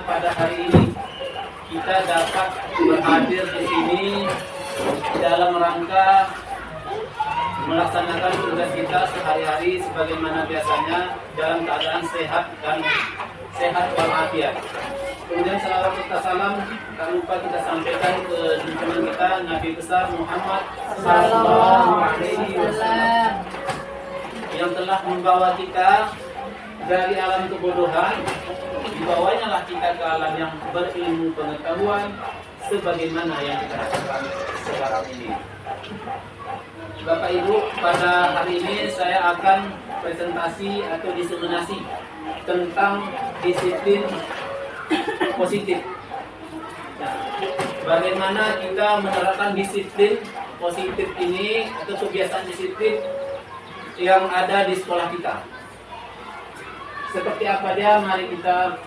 pada hari ini kita dapat berhadir di sini dalam rangka melaksanakan tugas kita sehari-hari sebagaimana biasanya dalam keadaan sehat dan sehat walafiat. Kemudian salawat serta salam tak lupa kita sampaikan ke junjungan kita Nabi besar Muhammad Sallallahu Alaihi Wasallam yang telah membawa kita dari alam kebodohan, dibawanya lah kita ke alam yang berilmu pengetahuan sebagaimana yang kita rasakan sekarang ini. Bapak Ibu, pada hari ini saya akan presentasi atau diseminasi tentang disiplin positif. Nah, bagaimana kita menerapkan disiplin positif ini atau kebiasaan disiplin yang ada di sekolah kita. Seperti apa dia? Mari kita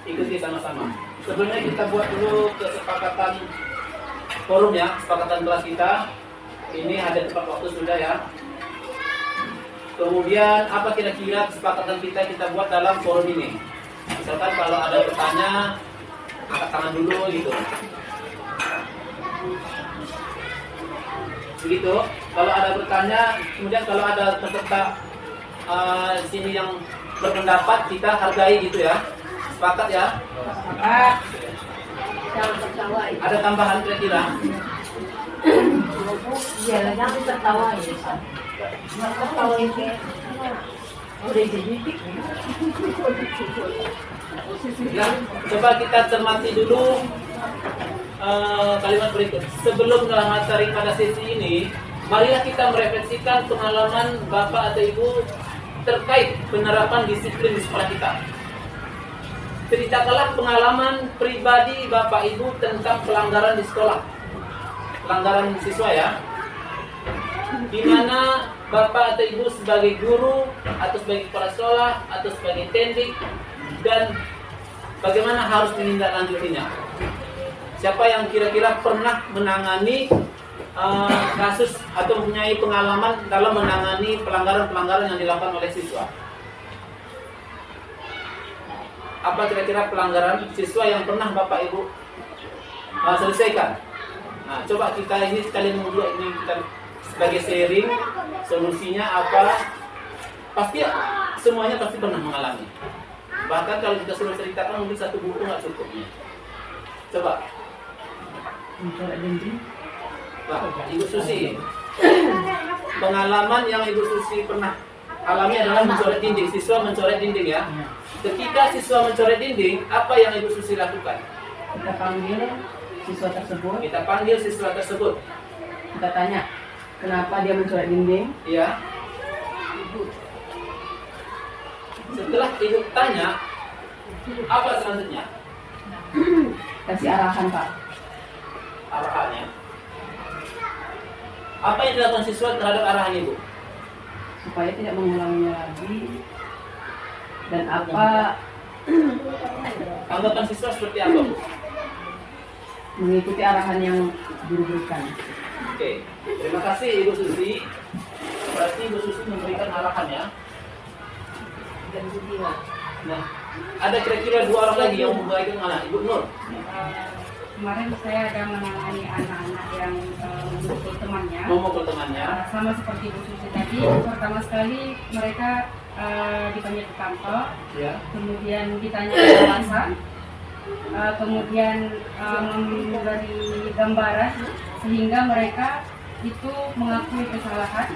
ikuti sama-sama. Sebelumnya kita buat dulu kesepakatan forum ya, kesepakatan kelas kita. Ini ada tepat waktu sudah ya. Kemudian apa kira-kira kesepakatan kita buat dalam forum ini? Misalkan kalau ada bertanya, angkat tangan dulu gitu. Begitu. Kalau ada bertanya, kemudian kalau ada peserta di sini yang berpendapat, kita hargai gitu ya. Sepakat ya? Sepakat. Jangan tertawa. Ada tambahan kira-kira? Iya, jangan tertawa ya. Nggak tertawa itu. Udah jadi. Ya, coba kita cermati dulu kalimat berikut. Sebelum materi pada sesi ini, marilah kita merefleksikan pengalaman Bapak atau Ibu terkait penerapan disiplin di sekolah kita. Ceritakanlah pengalaman pribadi Bapak Ibu tentang pelanggaran di sekolah, pelanggaran siswa ya, di mana Bapak atau Ibu sebagai guru atau sebagai kepala sekolah atau sebagai tendik, dan bagaimana harus menindaklanjutinya. Siapa yang kira-kira pernah menangani kasus atau mempunyai pengalaman dalam menangani pelanggaran-pelanggaran yang dilakukan oleh siswa? Apa kira-kira pelanggaran siswa yang pernah Bapak Ibu selesaikan? Nah, coba kita ini sekalian berdua ini kita sebagai sharing solusinya apa? Pasti semuanya pasti pernah mengalami. Bahkan kalau kita suruh ceritakan mungkin satu buku nggak cukup. Coba. Nah, Ibu Susi, pengalaman yang Ibu Susi pernah alami adalah mencoret dinding. Siswa mencoret dinding ya. Ketika siswa mencoret dinding, apa yang Ibu Susi lakukan? Kita panggil siswa tersebut. Kita panggil siswa tersebut. Kita tanya, kenapa dia mencoret dinding? Iya. Setelah Ibu tanya, apa selanjutnya? Kasih arahan, Pak. Arahannya. Apa yang dilakukan siswa terhadap arahan Ibu? Supaya tidak mengulanginya lagi. Dan apa Tanggapan siswa seperti apa, Bu? mengikuti arahan yang guru berikan. Oke, terima kasih Ibu Susi. Berarti Ibu Susi memberikan arahannya. Dan juga Nah, ada kira-kira dua orang lagi yang memberikan arahan. Ibu Nur. Kemarin saya ada menangani anak-anak yang memukul temannya. Memukul temannya. Sama seperti Bu Susi tadi, pertama sekali mereka dipanggil ke kantor, Ya. kemudian ditanya alasan, kemudian memberi gambaran sehingga mereka itu mengakui kesalahan.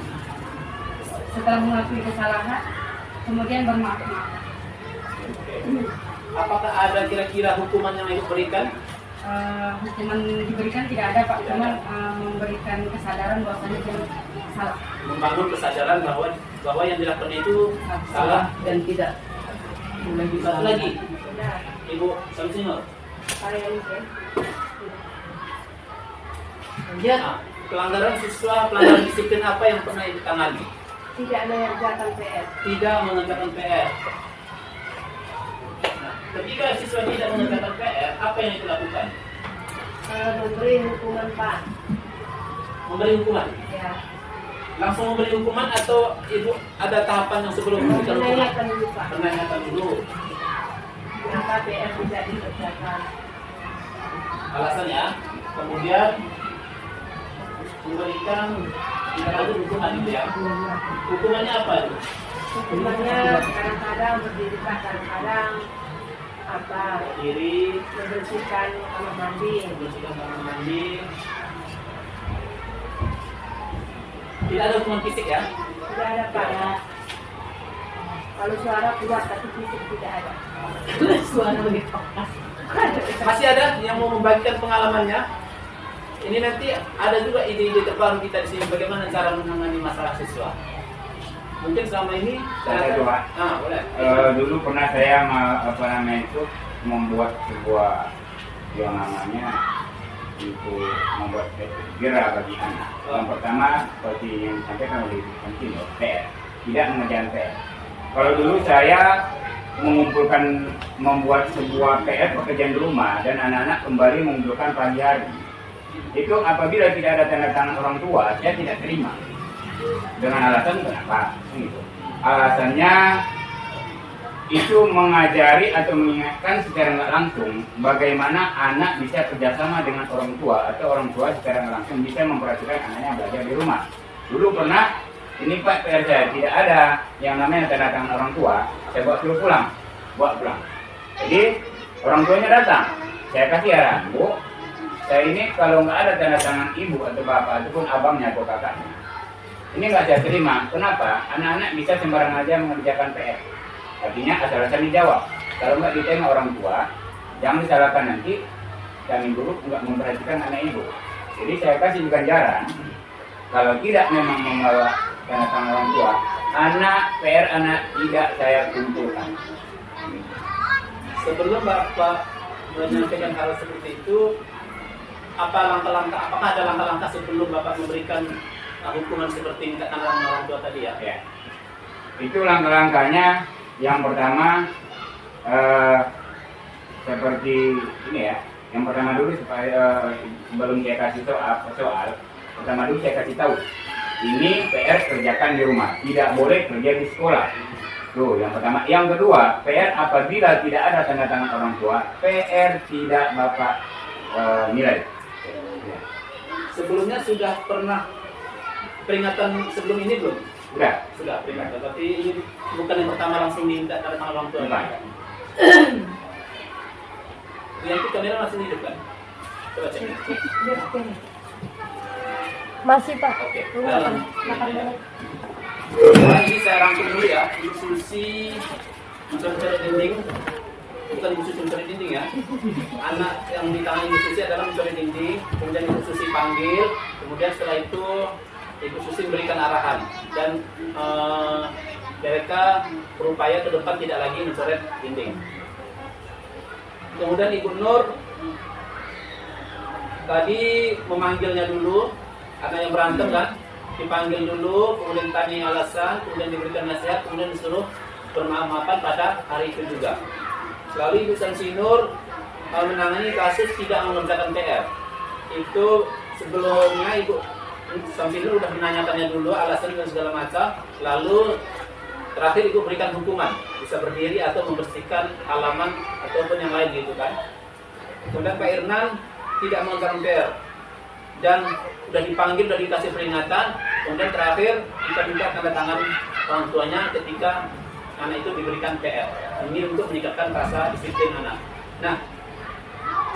Setelah mengakui kesalahan, kemudian bermaaf-maaf. Apakah ada kira-kira hukuman yang Ibu berikan? Hukuman diberikan tidak ada, Pak, cuma memberikan kesadaran bahwasanya dia salah. Membangun kesadaran bahwa yang dilakukan itu salah. dan tidak lagi Satu lagi, Ibu Samsinur. Nah, pelanggaran siswa, pelanggaran disiplin apa yang pernah Ibu tangani? tidak mengerjakan PR. Tidak mengerjakan PR. Nah, ketika siswa tidak mengerjakan PR, apa yang Ibu lakukan? Memberi hukuman, Pak. Memberi hukuman. Ya. Langsung memberi hukuman atau Ibu ada tahapan yang sebelum memberikan hukuman? Menanyakan dulu, Pak. Menanyakan dulu. Kenapa PR tidak dikerjakan? Alasannya, kemudian memberikan kita tahu hukuman itu ya. Hukumannya apa itu? Hukumannya kadang-kadang berdiri, kadang-kadang apa? Diri, Membersihkan kamar mandi. membersihkan kamar mandi. Tidak ada hukuman fisik ya? Tidak ada Pak ya. Kalau suara kuat tapi fisik tidak ada. Suara begitu. Masih ada yang mau membagikan pengalamannya? Ini nanti ada juga ide-ide terbaru kita di sini bagaimana cara menangani masalah siswa. Mungkin selama ini Saya akan- coba. boleh. Dulu pernah saya itu membuat sebuah yang namanya itu membuat kira bagi anak. Yang pertama seperti yang disampaikan oleh Ibu Santino, PR, tidak mengerjakan PR. Kalau dulu saya membuat sebuah PR pekerjaan di rumah dan anak-anak kembali mengumpulkan pagi hari. Itu apabila tidak ada tanda tangan orang tua, saya tidak terima. Dengan alasan kenapa? Gitu. Alasannya itu mengajari atau mengingatkan secara nggak langsung bagaimana anak bisa kerjasama dengan orang tua atau orang tua secara nggak langsung bisa memperhatikan anaknya belajar di rumah. Dulu pernah ini Pak PR saya tidak ada yang namanya tanda tangan orang tua, saya bawa pulang. Jadi orang tuanya datang, saya kasih arahan, Bu, saya ini kalau nggak ada tanda tangan ibu atau bapak ataupun abangnya atau kakaknya, ini nggak saya terima. Kenapa? Anak-anak bisa sembarang aja mengerjakan PR. Artinya asal-asal dijawab. Kalau nggak diterima orang tua, jangan disalahkan nanti kami guru nggak memperhatikan anak ibu. Jadi saya kasih ganjaran. Kalau tidak memang membawa tanda tangan orang tua, anak PR anak tidak saya kumpulkan. Sebelum Bapak menyampaikan hal seperti itu, apakah ada langkah-langkah sebelum Bapak memberikan hukuman seperti minta tanda tangan orang tua tadi ya? Ya. Itu langkah-langkahnya. Yang pertama seperti ini ya. Yang pertama dulu supaya sebelum saya kasih soal, pertama dulu saya kasih tahu. Ini PR kerjakan di rumah, tidak boleh kerja di sekolah. Tuh, yang pertama. Yang kedua, PR apabila tidak ada tanda tangan orang tua, PR tidak Bapak nilai. Ya. Sebelumnya sudah pernah peringatan sebelum ini belum? Sudah peringatan. Tapi ini bukan yang pertama langsung diminta tanda tangan orang tua. Bukan. Yang itu kamera masih hidup kan? Coba cek. Masih Pak. Oke. Makan dulu. Nah, ini saya rangkum dulu ya. Institusi mencari dinding, bukan institusi mencari dinding ya. Anak yang ditangani institusi adalah mencari dinding, kemudian institusi panggil, kemudian setelah itu institusi memberikan arahan dan mereka berupaya ke depan tidak lagi mencoret dinding. Kemudian Ibu Nur tadi memanggilnya dulu, karena yang berantem kan, dipanggil dulu, kemudian tanya alasan, kemudian diberikan nasihat, kemudian disuruh bermaaf-maafan pada hari itu juga. Lalu Ibu Sansinur menangani kasus tidak mengerjakan PR. Itu sebelumnya Ibu Sansinur sudah menanyakannya dulu alasan dan segala macam, lalu terakhir Ibu berikan hukuman, bisa berdiri atau membersihkan halaman ataupun yang lain gitu kan. Kemudian Pak Irnan tidak mengerjakan PR dan sudah dipanggil, sudah dikasih peringatan, kemudian terakhir kita minta tanda tangan orang tuanya ketika anak itu diberikan PR. Ini untuk meningkatkan rasa disiplin anak. Nah,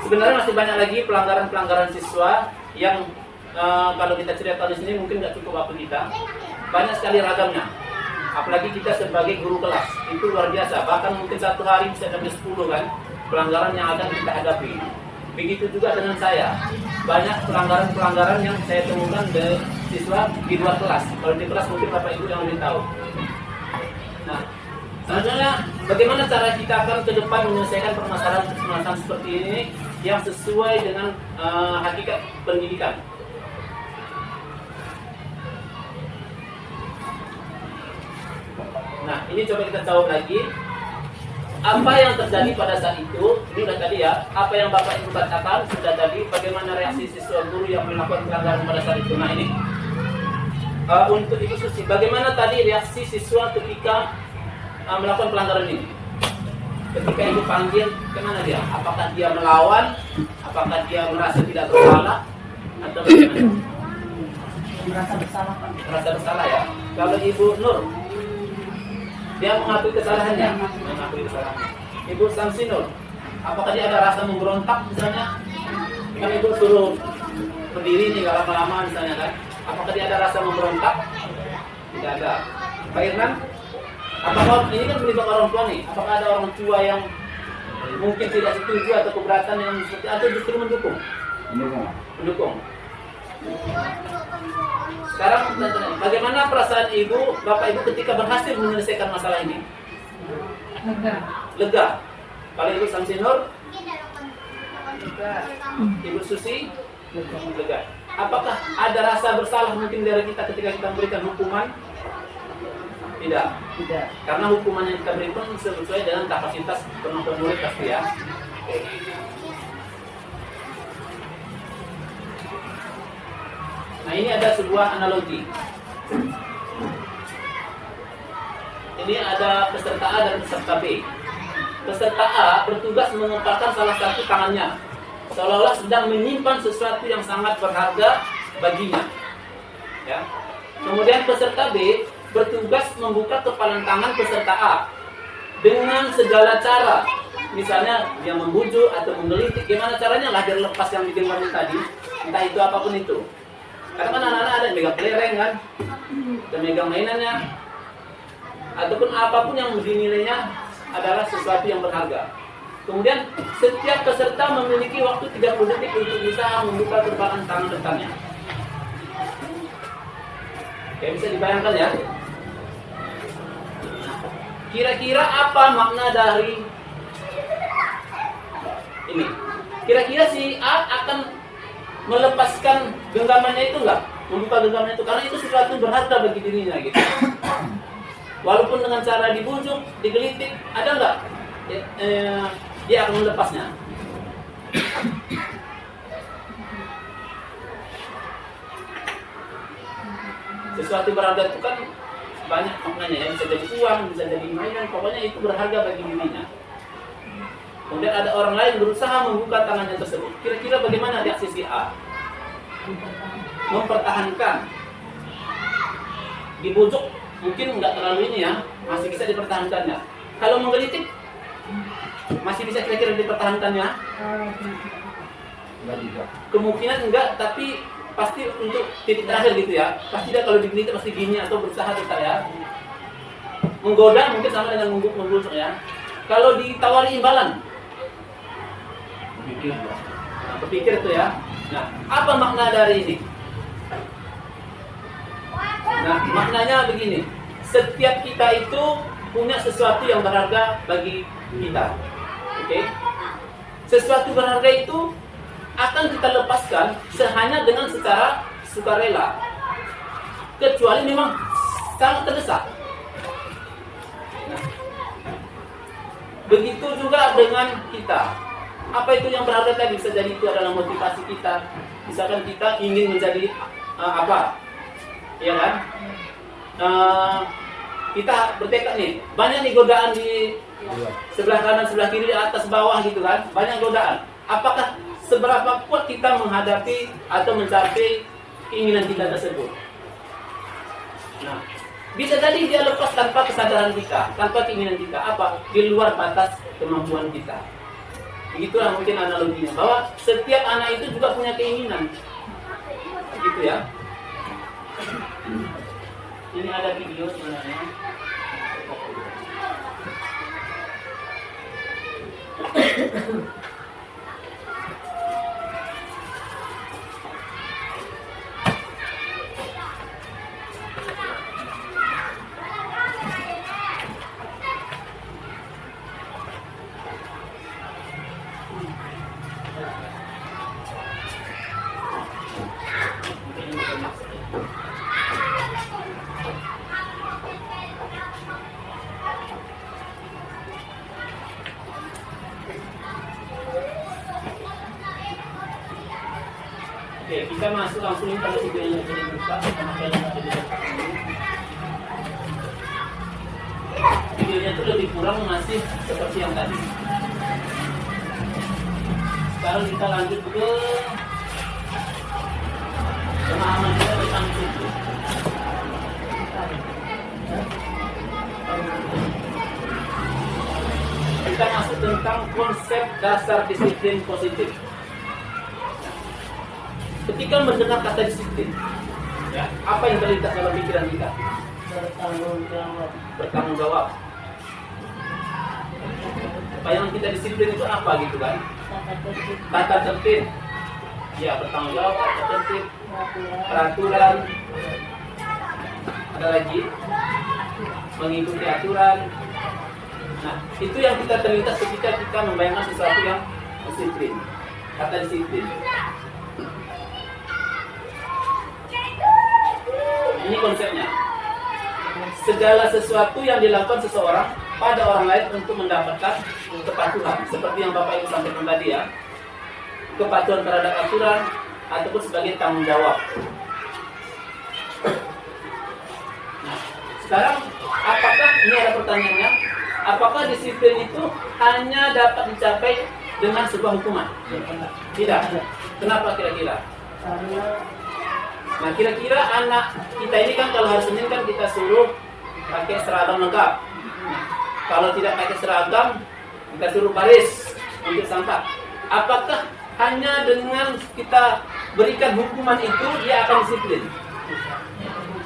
sebenarnya masih banyak lagi pelanggaran-pelanggaran siswa yang kalau kita cerita di sini mungkin nggak cukup waktu kita. Banyak sekali ragamnya. Apalagi kita sebagai guru kelas, itu luar biasa. Bahkan mungkin satu hari bisa sampai 10 kan pelanggaran yang akan kita hadapi. Begitu juga dengan saya. Banyak pelanggaran-pelanggaran yang saya temukan dari siswa di luar kelas. Kalau di kelas mungkin Bapak Ibu yang lebih tahu. Nah, selanjutnya bagaimana cara kita akan ke depan menyelesaikan permasalahan seperti ini yang sesuai dengan hakikat pendidikan. Nah, ini coba kita jawab lagi. Apa yang terjadi pada saat itu? Ini udah tadi ya. Apa yang Bapak Ibu katakan sudah tadi. Bagaimana reaksi siswa guru yang melakukan pelanggaran pada saat itu? Nah ini untuk Ibu Susi, bagaimana tadi reaksi siswa ketika melakukan pelanggaran ini? Ketika ibu panggil, kemana dia? Apakah dia melawan? Apakah dia merasa tidak bersalah? Atau bagaimana? Merasa bersalah Pak. Merasa bersalah ya. Kalau Ibu Nur, dia mengakui kesalahannya. Mengakui kesalahannya. Ibu Samsinur, apakah dia ada rasa memberontak misalnya? Kan Ibu suruh berdiri nih kalau lama-lama misalnya kan? Apakah dia ada rasa memberontak? Tidak ada. Pak Irnan, apakah ini kan melibat orang tua nih? Apakah ada orang tua yang mungkin tidak setuju atau keberatan yang seperti atau justru mendukung? Mendukung. Sekarang bagaimana perasaan ibu, bapak ibu ketika berhasil menyelesaikan masalah ini? Lega. Lega. Kalau ibu Samsinur, ibu Susi, lega. Apakah ada rasa bersalah mungkin dari kita ketika kita memberikan hukuman? Tidak. Tidak. Karena hukuman yang kita berikan sesuai dengan kapasitas kemampuan murid pasti ya. Oke. Nah ini ada sebuah analogi. Ini ada peserta A dan peserta B. Peserta A bertugas mengepalkan salah satu tangannya, seolah-olah sedang menyimpan sesuatu yang sangat berharga baginya. Ya. Kemudian peserta B bertugas membuka kepalan tangan peserta A dengan segala cara. Misalnya dia membujuk atau menggelitik, gimana caranya lah dia lepas yang digenggam tadi, entah itu apapun itu. Karena kan anak-anak ada yang megang kelereng kan, dan megang mainannya, ataupun apapun yang dinilainya adalah sesuatu yang berharga. Kemudian setiap peserta memiliki waktu 30 detik untuk bisa membuka kepalan tangan rekannya. Oke, bisa dibayangkan ya. Kira-kira apa makna dari ini? Kira-kira si A akan melepaskan genggamannya itu enggak? Membuka genggamannya itu karena itu sesuatu berharga bagi dirinya gitu. Walaupun dengan cara dibujuk, digelitik, ada enggak? Dia akan melepasnya. Sesuatu berharga itu kan banyak maknanya ya, bisa jadi uang, bisa jadi mainan, pokoknya itu berharga bagi dirinya. Kemudian ada orang lain berusaha membuka tangannya tersebut. Kira-kira bagaimana reaksi si A? Mempertahankan. Dibujuk mungkin nggak terlalu ini ya, masih bisa dipertahankannya. Kalau menggelitik, masih bisa kira-kira dipertahankannya? Kemungkinan enggak, tapi pasti untuk titik terakhir gitu ya. Pasti dia kalau digelitik pasti gini atau berusaha tetap ya. Menggoda mungkin sama dengan membujuk ya. Kalau ditawari imbalan, berpikir itu ya. Nah, apa makna dari ini? Nah, maknanya begini. Setiap kita itu punya sesuatu yang berharga bagi kita. Oke? Sesuatu berharga itu akan kita lepaskan hanya dengan secara sukarela. Kecuali memang sangat terdesak. Nah, begitu juga dengan kita. Apa itu yang berharga tadi? Bisa jadi itu adalah motivasi kita. Misalkan kita ingin menjadi apa? Ya kan? Kita bertekad nih. Banyak nih godaan di sebelah kanan, sebelah kiri, atas, bawah gitu kan. Banyak godaan. Apakah seberapa kuat kita menghadapi atau mencapai keinginan kita tersebut? Nah, bisa jadi dia lepas tanpa kesadaran kita, tanpa keinginan kita. Apa? Di luar batas kemampuan kita. Begitulah mungkin analoginya, bahwa setiap anak itu juga punya keinginan. Gitu ya. Ini ada video sebenarnya. Oke, kita masuk langsung pada video yang sudah dibuka. Sama kalian yang sudah dibuka. Video hasilnya itu lebih kurang masih seperti yang tadi. Sekarang kita lanjut ke pemahaman kita tentang disiplin. Kita masuk tentang konsep dasar disiplin positif. Ketika mendengar kata disiplin, ya, apa yang terlintas dalam pikiran kita? Bertanggung jawab. Bayangan kita disiplin itu apa gitu kan? Tata tertib. Ya, bertanggung jawab, tata tertib, peraturan. Ada lagi mengikuti aturan. Nah, itu yang kita terlintas ketika kita membayangkan sesuatu yang disiplin. Kata disiplin. Ini konsepnya. Segala sesuatu yang dilakukan seseorang pada orang lain untuk mendapatkan kepatuhan, seperti yang Bapak Ibu sampaikan tadi ya, kepatuhan terhadap aturan ataupun sebagai tanggung jawab. Nah, sekarang apakah ini ada pertanyaannya? Apakah disiplin itu hanya dapat dicapai dengan sebuah hukuman? Tidak. Kenapa kira-kira? Nah, kira-kira anak kita ini kan kalau hari Senin kan kita suruh pakai seragam lengkap. Kalau tidak pakai seragam, kita suruh baris untuk santap. Apakah hanya dengan kita berikan hukuman itu dia akan disiplin?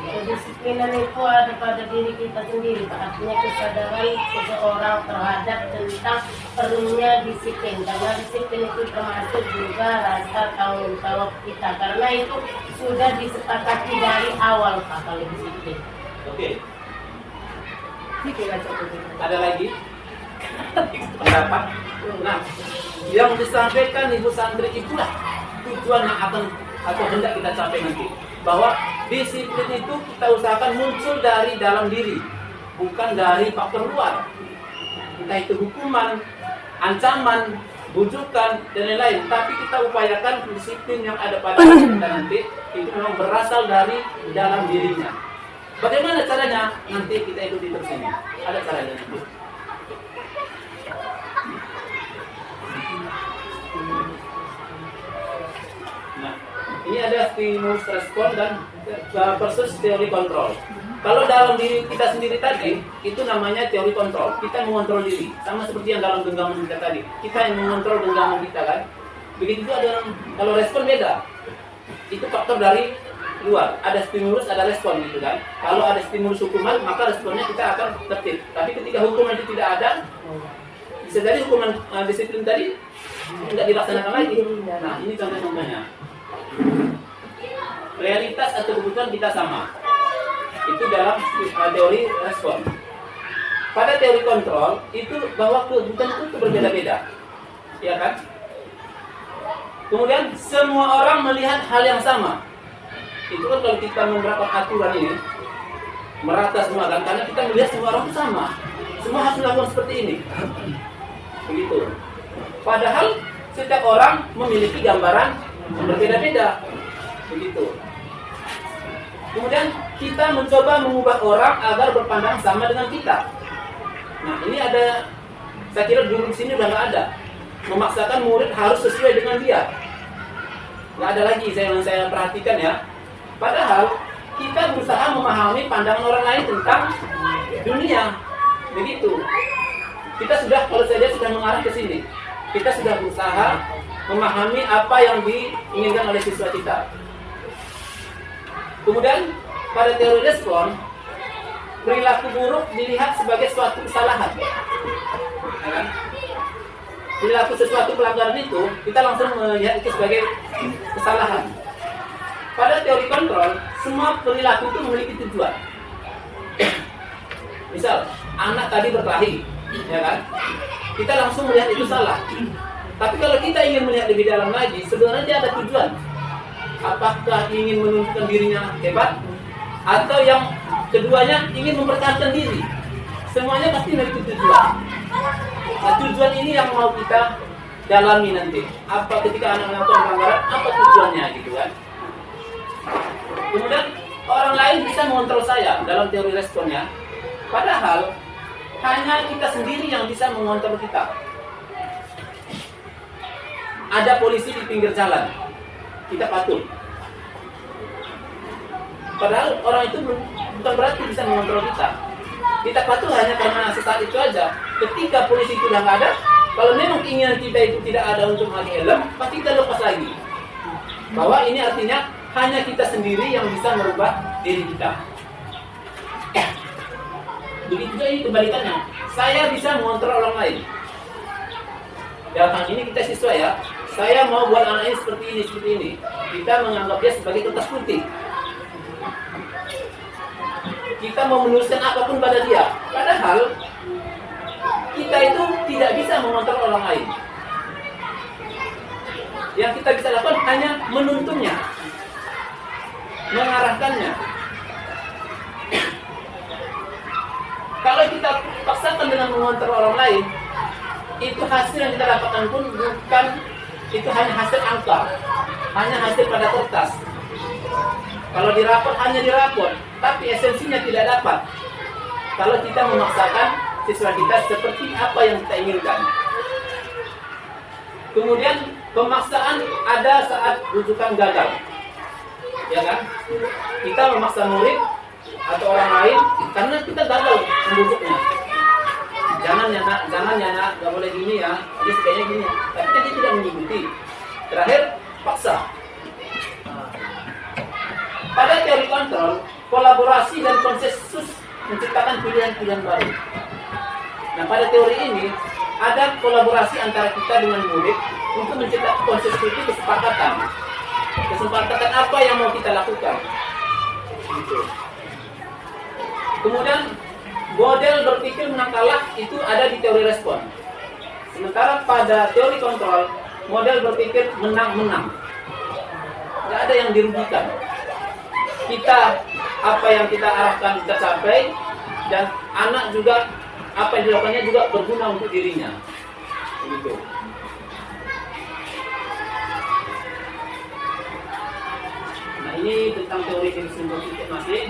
Kedisiplinan itu ada pada diri kita sendiri, artinya kesadaran seseorang terhadap tentang perlunya disiplin. Karena disiplin itu termasuk juga rasa tanggung jawab kita. Karena itu sudah disepakati dari awal Pak kalau disiplin. Oke. Ada lagi pendapat? Nah, yang disampaikan Ibu Santri itulah tujuan yang akan atau hendak kita capai nanti. Bahwa disiplin itu kita usahakan muncul dari dalam diri, bukan dari faktor luar. Entah itu hukuman, ancaman, bujukan, dan lain-lain. Tapi kita upayakan disiplin yang ada pada kita nanti itu memang berasal dari dalam dirinya. Bagaimana caranya? Nanti kita ikuti terus ini. Ada caranya nanti. Nah, ini ada stimulus respon dan versus teori kontrol. Kalau dalam diri kita sendiri tadi, itu namanya teori kontrol. Kita mengontrol diri, sama seperti yang dalam genggaman kita tadi. Kita yang mengontrol genggaman kita kan. Begitu juga dalam kalau respon beda. Itu faktor dari luar. Ada stimulus, ada respon gitu kan. Kalau ada stimulus hukuman, maka responnya kita akan tertib. Tapi ketika hukuman itu tidak ada, bisa jadi hukuman disiplin tadi tidak dilaksanakan lagi. Nah, ini contoh-contohnya. Realitas atau kebutuhan kita sama. Itu dalam teori respon. Pada teori kontrol itu bahwa kebutuhan itu berbeda-beda, ya kan? Kemudian semua orang melihat hal yang sama. Itu kan kalau kita menerapkan aturan ini merata semua kan, karena kita melihat semua orang itu sama. Semua harus melakukan seperti ini. Begitu. Padahal setiap orang memiliki gambaran yang berbeda-beda. Begitu. Kemudian kita mencoba mengubah orang agar berpandangan sama dengan kita. Nah, ini ada, saya kira dulu di sini udah nggak ada. Memaksakan murid harus sesuai dengan dia. Nggak ada lagi saya perhatikan ya. Padahal kita berusaha memahami pandangan orang lain tentang dunia. Begitu. Kita sudah, kalau saya lihat sudah mengarah ke sini. Kita sudah berusaha memahami apa yang diinginkan oleh siswa kita. Kemudian pada teori respon, perilaku buruk dilihat sebagai suatu kesalahan. Ya kan? Perilaku sesuatu pelanggaran itu, kita langsung melihat itu sebagai kesalahan. Pada teori kontrol, semua perilaku itu memiliki tujuan. Misal, anak tadi berkelahi, ya kan? Kita langsung melihat itu salah. Tapi kalau kita ingin melihat lebih dalam lagi, sebenarnya dia ada tujuan. Apakah ingin menunjukkan dirinya hebat, atau yang keduanya ingin mempertahankan diri? Semuanya pasti memiliki tujuan. Nah, tujuan ini yang mau kita dalami nanti. Apa ketika anak melakukan pelanggaran, apa tujuannya gitu kan? Kemudian orang lain bisa mengontrol saya dalam teori responnya. Padahal hanya kita sendiri yang bisa mengontrol kita. Ada polisi di pinggir jalan, kita patuh. Padahal orang itu bukan berarti bisa mengontrol kita. Kita patuh hanya karena sesaat itu aja. Ketika polisi itu udah nggak ada, kalau memang keinginan kita itu tidak ada untuk pakai helm, pasti kita lepas lagi. Bahwa ini artinya hanya kita sendiri yang bisa merubah diri kita. Begitu juga ini kebalikannya. Saya bisa mengontrol orang lain. Dalam hal ini kita siswa ya. Saya mau buat anak ini seperti ini. Kita menganggap dia sebagai kertas putih. Kita mau menuliskan apapun pada dia. Padahal kita itu tidak bisa mengontrol orang lain. Yang kita bisa lakukan hanya menuntunnya, mengarahkannya. Kalau kita paksakan dengan mengontrol orang lain, itu hasil yang kita dapatkan pun bukan, itu hanya hasil angka, hanya hasil pada kertas. Kalau dirapot hanya dirapot, tapi esensinya tidak dapat. Kalau kita memaksakan siswa kita seperti apa yang kita inginkan. Kemudian pemaksaan ada saat rujukan gagal, ya kan? Kita memaksa murid atau orang lain karena kita gagal membujuknya. Jangan ya nak, nggak boleh gini ya, dia sukanya gini. Tapi dia tidak mengikuti. Terakhir paksa. Pada teori kontrol, kolaborasi dan konsensus menciptakan pilihan-pilihan baru. Nah, pada teori ini ada kolaborasi antara kita dengan murid untuk menciptakan konsensus itu kesepakatan. Kesepakatan apa yang mau kita lakukan. Gitu. Kemudian model berpikir menang kalah itu ada di teori respon. Sementara pada teori kontrol, model berpikir menang-menang. Tidak ada yang dirugikan. Kita, apa yang kita arahkan kita capai, dan anak juga, apa yang dilakukannya juga berguna untuk dirinya. Begitu. Nah, ini tentang teori diri sendiri masih,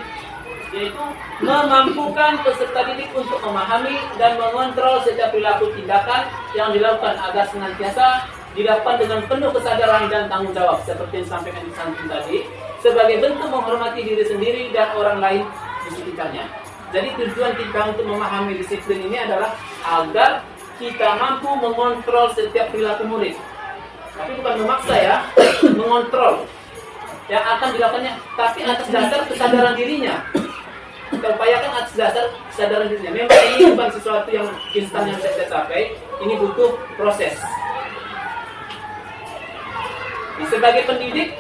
yaitu memampukan peserta didik untuk memahami dan mengontrol setiap perilaku tindakan yang dilakukan agar senantiasa dilakukan dengan penuh kesadaran dan tanggung jawab, seperti yang disampaikan di samping tadi, sebagai bentuk menghormati diri sendiri dan orang lain di sekitarnya. Jadi tujuan kita untuk memahami disiplin ini adalah agar kita mampu mengontrol setiap perilaku murid. Tapi bukan memaksa ya, mengontrol yang akan dilakukannya, tapi atas dasar kesadaran dirinya. Kita upayakan atas dasar kesadaran dirinya. Memang ini bukan sesuatu yang instan yang saya capai, ini butuh proses. Sebagai pendidik,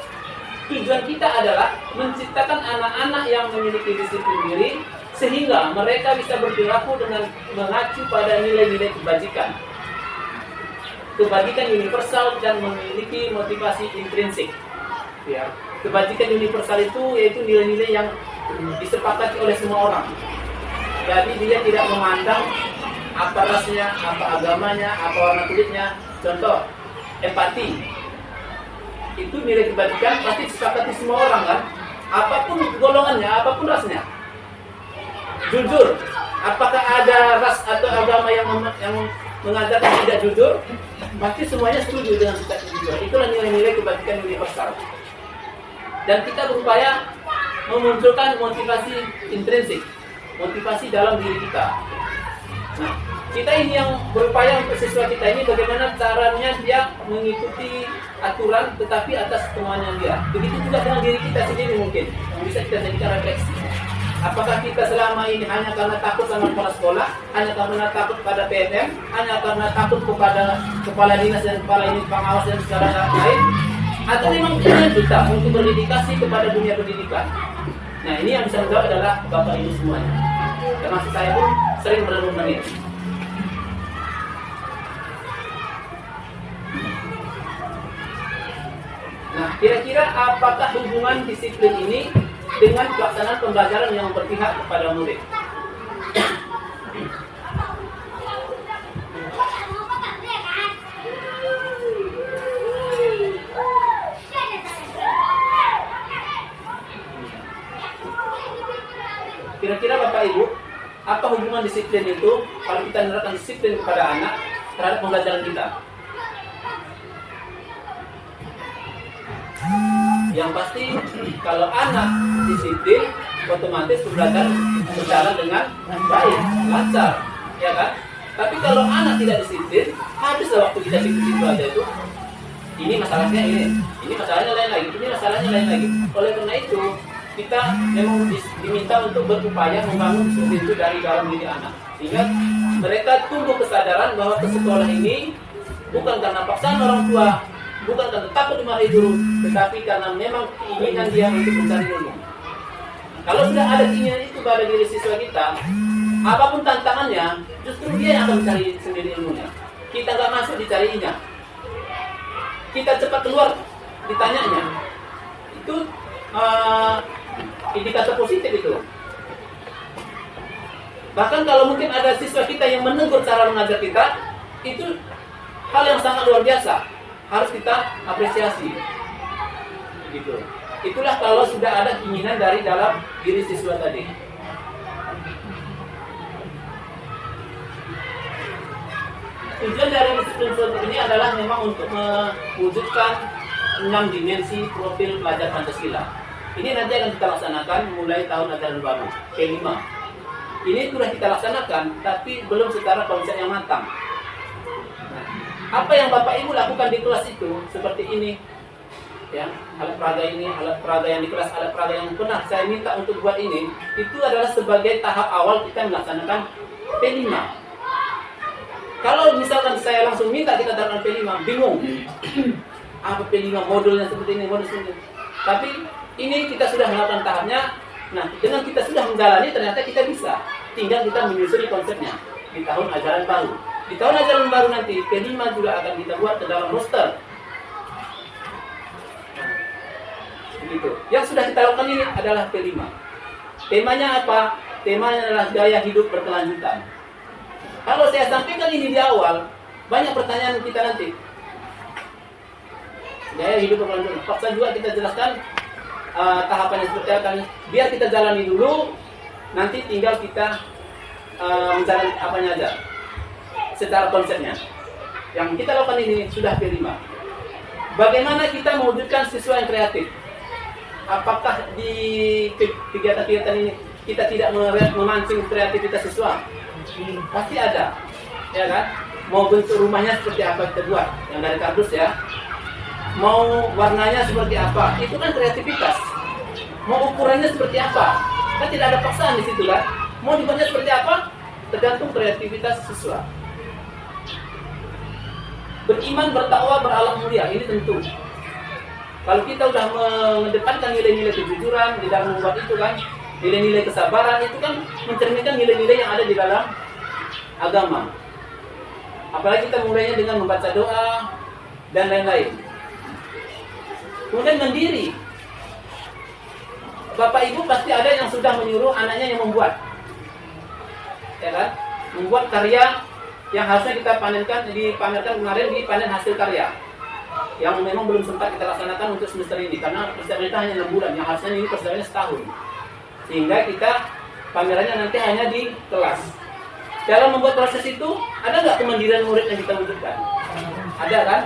tujuan kita adalah menciptakan anak-anak yang memiliki disiplin diri sehingga mereka bisa berperilaku dengan mengacu pada nilai-nilai kebajikan. Kebajikan universal dan memiliki motivasi intrinsik. Ya. Kebajikan universal itu yaitu nilai-nilai yang disepakati oleh semua orang. Jadi dia tidak memandang apa rasnya, apa agamanya, apa warna kulitnya. Contoh, empati. Itu nilai kebajikan pasti disepakati semua orang kan, apapun golongannya, apapun rasnya. Jujur, apakah ada ras atau agama yang mengatakan tidak jujur? Pasti semuanya setuju dengan sikap jujur. Itulah nilai-nilai kebajikan universal. Dan kita berupaya memunculkan motivasi intrinsik, motivasi dalam diri kita. Nah, kita ini yang berupaya untuk siswa kita ini bagaimana caranya dia mengikuti aturan tetapi atas kemauannya dia. Begitu juga dengan diri kita sendiri mungkin yang bisa kita jadikan refleksi. Apakah kita selama ini hanya karena takut sama kepala sekolah, hanya karena takut pada PNM, hanya karena takut kepada kepala dinas dan kepala unit pengawas dan segala lain, atau memang keinginan kita untuk berdedikasi kepada dunia pendidikan? Nah, ini yang bisa menjawab adalah Bapak Ibu semuanya. Termasuk saya pun sering merenung ini. Nah, kira-kira apakah hubungan disiplin ini dengan pelaksanaan pembelajaran yang berpihak kepada murid? Kira-kira Bapak Ibu, apa apa hubungan disiplin itu kalau kita menerapkan disiplin kepada anak terhadap pembelajaran kita? Yang pasti kalau anak disiplin, otomatis pembelajaran berjalan dengan baik, lancar, ya kan? Tapi kalau anak tidak disiplin, habislah waktu kita situ aja itu. Ini masalahnya ini masalahnya lain lagi, ini masalahnya lain lagi. Oleh karena itu, kita memang diminta untuk berupaya membangun disiplin itu dari dalam diri anak, sehingga mereka tumbuh kesadaran bahwa ke sekolah ini bukan karena paksaan orang tua, bukan karena takut dimarahi guru, tetapi karena memang keinginan dia untuk mencari ilmu. Kalau sudah ada keinginan itu pada diri siswa kita, apapun tantangannya, justru dia yang akan mencari sendiri ilmunya. Kita nggak masuk dicarinya, kita cepat keluar ditanyanya. Itu indikator positif itu. Bahkan kalau mungkin ada siswa kita yang menegur cara mengajar kita, itu hal yang sangat luar biasa, harus kita apresiasi. Gitu. Itulah kalau sudah ada keinginan dari dalam diri siswa tadi. Tujuan dari disiplin seperti ini adalah memang untuk mewujudkan 6 dimensi profil pelajar Pancasila. Ini nanti akan kita laksanakan mulai tahun ajaran baru, K5. Ini sudah kita laksanakan, tapi belum secara konsep yang matang. Nah, apa yang Bapak Ibu lakukan di kelas itu, seperti ini. Ya, alat peraga ini, alat peraga yang di kelas, alat peraga yang pernah saya minta untuk buat ini, itu adalah sebagai tahap awal kita melaksanakan P5. Kalau misalkan saya langsung minta kita terapkan P5, bingung. Apa P5 modulnya seperti ini, modul seperti ini. Tapi ini kita sudah melakukan tahapnya. Nah, dengan kita sudah menjalani, ternyata kita bisa. Tinggal kita menyusuri konsepnya di tahun ajaran baru. Di tahun ajaran baru nanti, P5 juga akan kita buat ke dalam roster. Begitu. Yang sudah kita lakukan ini adalah P5. Temanya apa? Temanya adalah gaya hidup berkelanjutan. Kalau saya sampaikan ini di awal, banyak pertanyaan kita nanti. Gaya hidup berkelanjutan. Paksa juga kita jelaskan tahapannya seperti apa. Biar kita jalani dulu, nanti tinggal kita menjalani apanya aja secara konsepnya. Yang kita lakukan ini sudah P5. Bagaimana kita mewujudkan siswa yang kreatif? Apakah di kegiatan-kegiatan ini kita tidak memancing kreativitas siswa? Pasti ada, ya kan? Mau bentuk rumahnya seperti apa kita buat, yang dari kardus ya. Mau warnanya seperti apa, itu kan kreativitas. Mau ukurannya seperti apa, kan tidak ada paksaan di situ kan. Mau dibuatnya seperti apa, tergantung kreativitas siswa. Beriman, bertakwa, berakhlak mulia, ini tentu. Kalau kita sudah mengedepankan nilai-nilai kejujuran di dalam membuat itu kan, nilai-nilai kesabaran itu kan mencerminkan nilai-nilai yang ada di dalam agama. Apalagi kita mulainya dengan membaca doa dan lain-lain. Kemudian mandiri. Bapak Ibu pasti ada yang sudah menyuruh anaknya yang membuat, ya kan? Membuat karya yang harusnya kita dipamerkan kemarin di panen hasil karya, yang memang belum sempat kita laksanakan untuk semester ini karena persiapan kita hanya 6 bulan, yang harusnya ini persiapannya setahun, sehingga kita pamerannya nanti hanya di kelas. Dalam membuat proses itu ada nggak kemandirian murid yang kita wujudkan? Ada kan?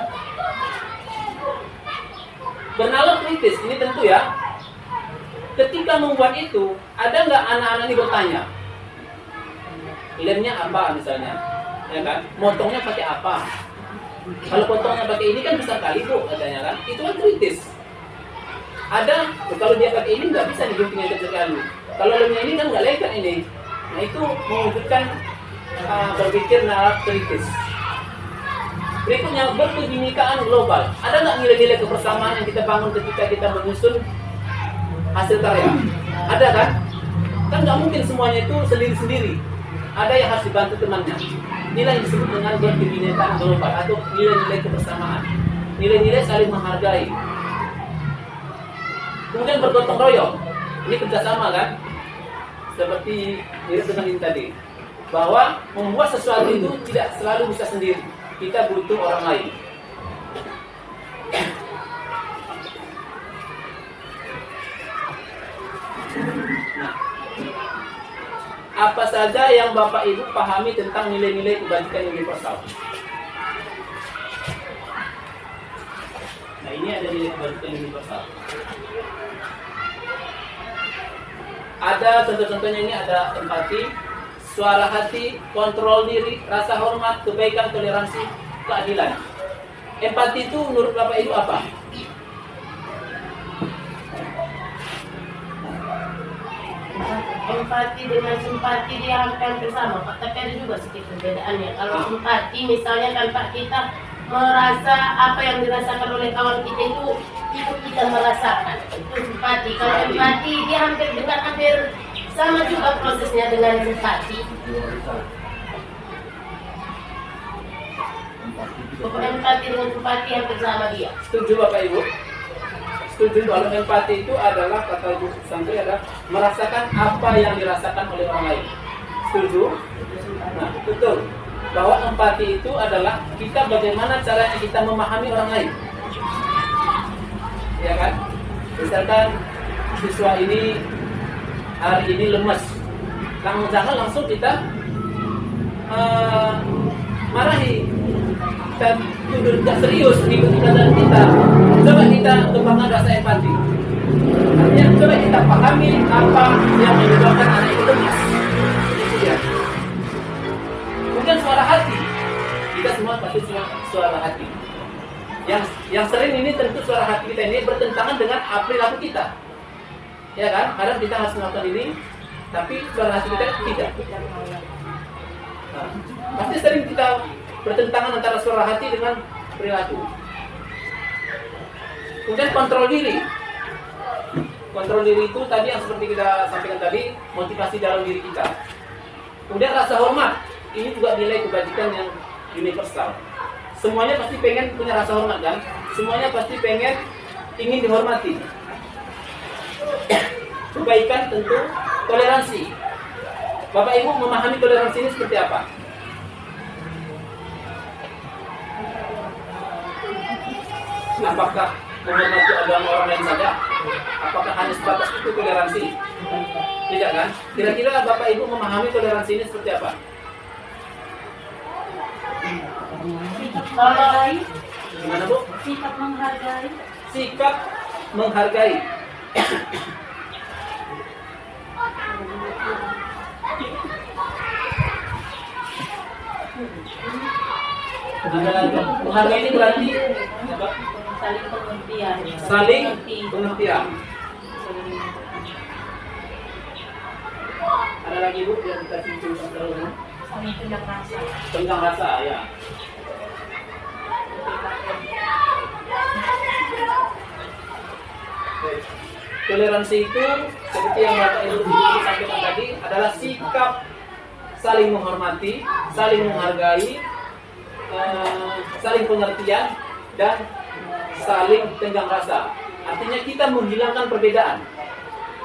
Bernalar kritis ini tentu ya. Ketika membuat itu ada nggak anak-anak ini bertanya, lemnya apa misalnya, ya kan? Motongnya pakai apa? Kalau potongnya pakai ini kan besar kali bu, katanya kan? Itu kan kritis. Ada, kalau dia pakai ini nggak bisa diguntingnya kecil kali. Kalau lemnya ini kan nggak lengket ini. Nah itu mewujudkan berpikir nalar kritis. Berikutnya berkebinekaan global. Ada nggak nilai-nilai kebersamaan yang kita bangun ketika kita menyusun hasil karya? Ada kan? Kan nggak mungkin semuanya itu sendiri-sendiri. Ada yang harus dibantu temannya. Nilai yang disebut dengan berkebinekaan global atau nilai-nilai kebersamaan. Nilai-nilai saling menghargai. Kemudian bergotong royong. Ini kerjasama kan? Seperti mirip dengan ini tadi. Bahwa membuat sesuatu itu tidak selalu bisa sendiri. Kita butuh orang lain. Nah, apa saja yang Bapak Ibu pahami tentang nilai-nilai kebajikan universal? Nah, ini ada nilai kebajikan universal. Ada contoh-contohnya, ini ada empati, suara hati, kontrol diri, rasa hormat, kebaikan, toleransi, keadilan. Empati itu menurut Bapak Ibu apa? Empati dengan simpati dia hampir sama, Pak. Tapi ada juga sedikit perbedaannya. Kalau simpati misalnya kan Pak, kita merasa apa yang dirasakan oleh kawan kita itu kita merasakan. Itu simpati. Kalau empati dia hampir sama juga prosesnya dengan simpati. Pokoknya empati dengan simpati hampir sama dia. Setuju Bapak Ibu? Setuju kalau empati itu adalah, kata Ibu Santi, adalah merasakan apa yang dirasakan oleh orang lain. Setuju? Nah, betul. Bahwa empati itu adalah kita bagaimana caranya kita memahami orang lain. Ya kan? Misalkan siswa ini hari ini lemas, jangan langsung kita marahi, kita tuduh tidak serius di keadaan kita. Coba kita kembangkan rasa empati. Artinya coba kita pahami apa yang menyebabkan anak itu lemas. Itu dia. Kemudian suara hati, kita semua pasti suara hati. Yang sering ini tentu suara hati kita ini bertentangan dengan perilaku kita. Ya kan? Kadang kita harus melakukan ini, tapi suara hati kita tidak. Nah, pasti sering kita bertentangan antara suara hati dengan perilaku. Kemudian kontrol diri. Kontrol diri itu tadi yang seperti kita sampaikan tadi, motivasi dalam diri kita. Kemudian rasa hormat, ini juga nilai kebajikan yang universal. Semuanya pasti pengen punya rasa hormat kan? Semuanya pasti ingin dihormati. Kebaikan tentu toleransi. Bapak Ibu memahami toleransi ini seperti apa? Apakah menghormati agama orang lain saja? Apakah hanya sebatas itu toleransi? Tidak kan? Kira-kira Bapak Ibu memahami toleransi ini seperti apa? Kalau Gimana Bu? Sikap menghargai. Sikap menghargai. Ada lagi. Menghargai ini berarti apa? saling pengertian. Saling pengertian. Ada lagi Bu yang kita simpulkan dahulu. Saling tenggang rasa. Tenggang rasa ya. Toleransi itu seperti yang Bapak Ibu sampaikan tadi adalah sikap saling menghormati, saling menghargai, saling pengertian dan saling tenggang rasa. Artinya kita menghilangkan perbedaan,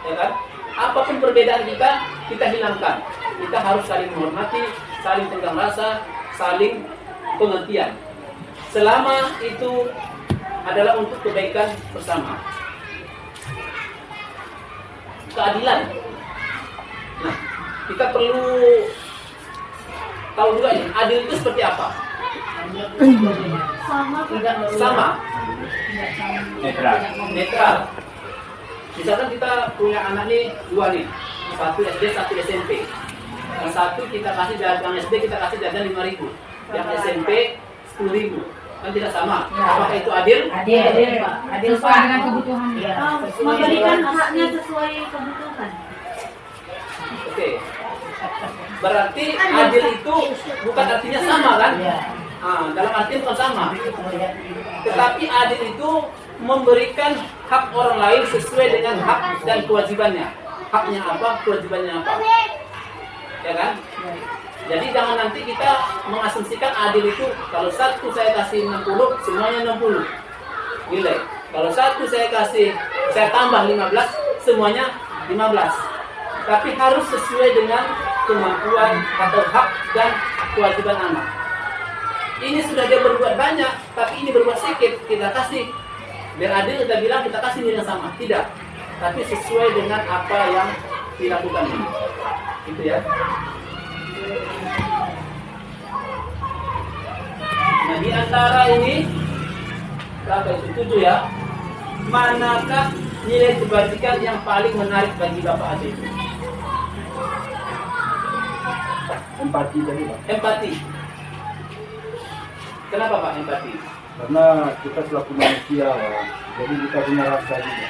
ya kan? Apapun perbedaan kita hilangkan. Kita harus saling menghormati, saling tenggang rasa, saling pengertian. Selama itu adalah untuk kebaikan bersama. Keadilan. Nah, kita perlu tahu juga ini, adil itu seperti apa? Sama. Netral. Misalkan kita punya anak nih dua nih, satu SD, satu SMP. Yang satu kita kasih jajan SD, kita kasih jajan 5.000. Yang SMP 10.000. Kan tidak sama. Apakah itu adil? Adil, Pak. Adil, Sesuai Pak. dengan kebutuhan. Iya, sesuai Memberikan dengan- haknya sesuai kebutuhan. Oke. Berarti adil itu bukan artinya sama kan? Iya. Dalam arti bukan sama. Tetapi adil itu memberikan hak orang lain sesuai dengan hak dan kewajibannya. Haknya apa, kewajibannya apa. Ya kan? Jadi jangan nanti kita mengasumsikan adil itu kalau satu saya kasih 60, semuanya 60 nilai. Kalau satu saya tambah 15, semuanya 15. Tapi harus sesuai dengan kemampuan atau hak dan kewajiban anak. Ini sudah dia berbuat banyak, tapi ini berbuat sedikit, kita kasih. Biar adil kita bilang kita kasih nilai yang sama. Tidak. Tapi sesuai dengan apa yang dilakukan ini. Gitu ya. Nah, di antara ini berapa itu? 7 ya. Manakah nilai kebajikan yang paling menarik bagi Bapak Ade? Empati tadi Pak. Empati. Kenapa Pak empati? Karena kita selaku manusia Pak, jadi kita punya rasa juga.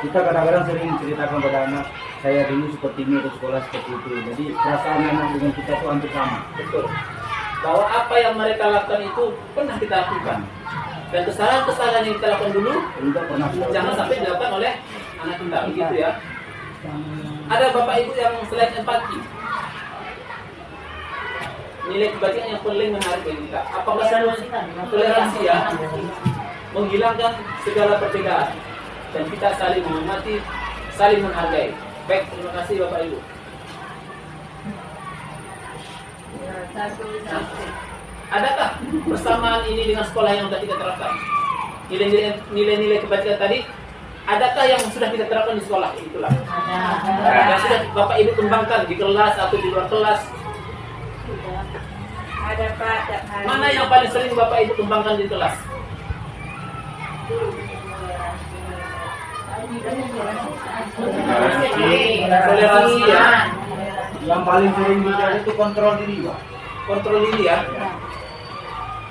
Kita kadang-kadang sering ceritakan pada anak, saya dulu seperti ini ke sekolah seperti itu. Jadi perasaan anak dengan kita itu hampir sama. Betul. Bahwa apa yang mereka lakukan itu pernah kita lakukan. Dan kesalahan-kesalahan yang kita lakukan dulu Kita pernah jangan sampai dilakukan oleh anak kita, begitu ya. Ada Bapak Ibu yang selain empati, nilai kebajikan yang paling menarik bagi kita. Apakah toleransi ya, menghilangkan segala perbedaan dan kita saling menghormati, saling menghargai. Baik, terima kasih Bapak Ibu. Nah, adakah persamaan ini dengan sekolah yang sudah kita terapkan? Nilai-nilai kebajikan tadi, adakah yang sudah kita terapkan di sekolah? Itulah. Yang sudah Bapak Ibu kembangkan di kelas atau di luar kelas. Ada Pak, tiap hari. Mana yang paling sering Bapak Ibu kembangkan di kelas? Toleransi ya. yang paling sering bicara itu kontrol diri Pak. Kontrol diri ya.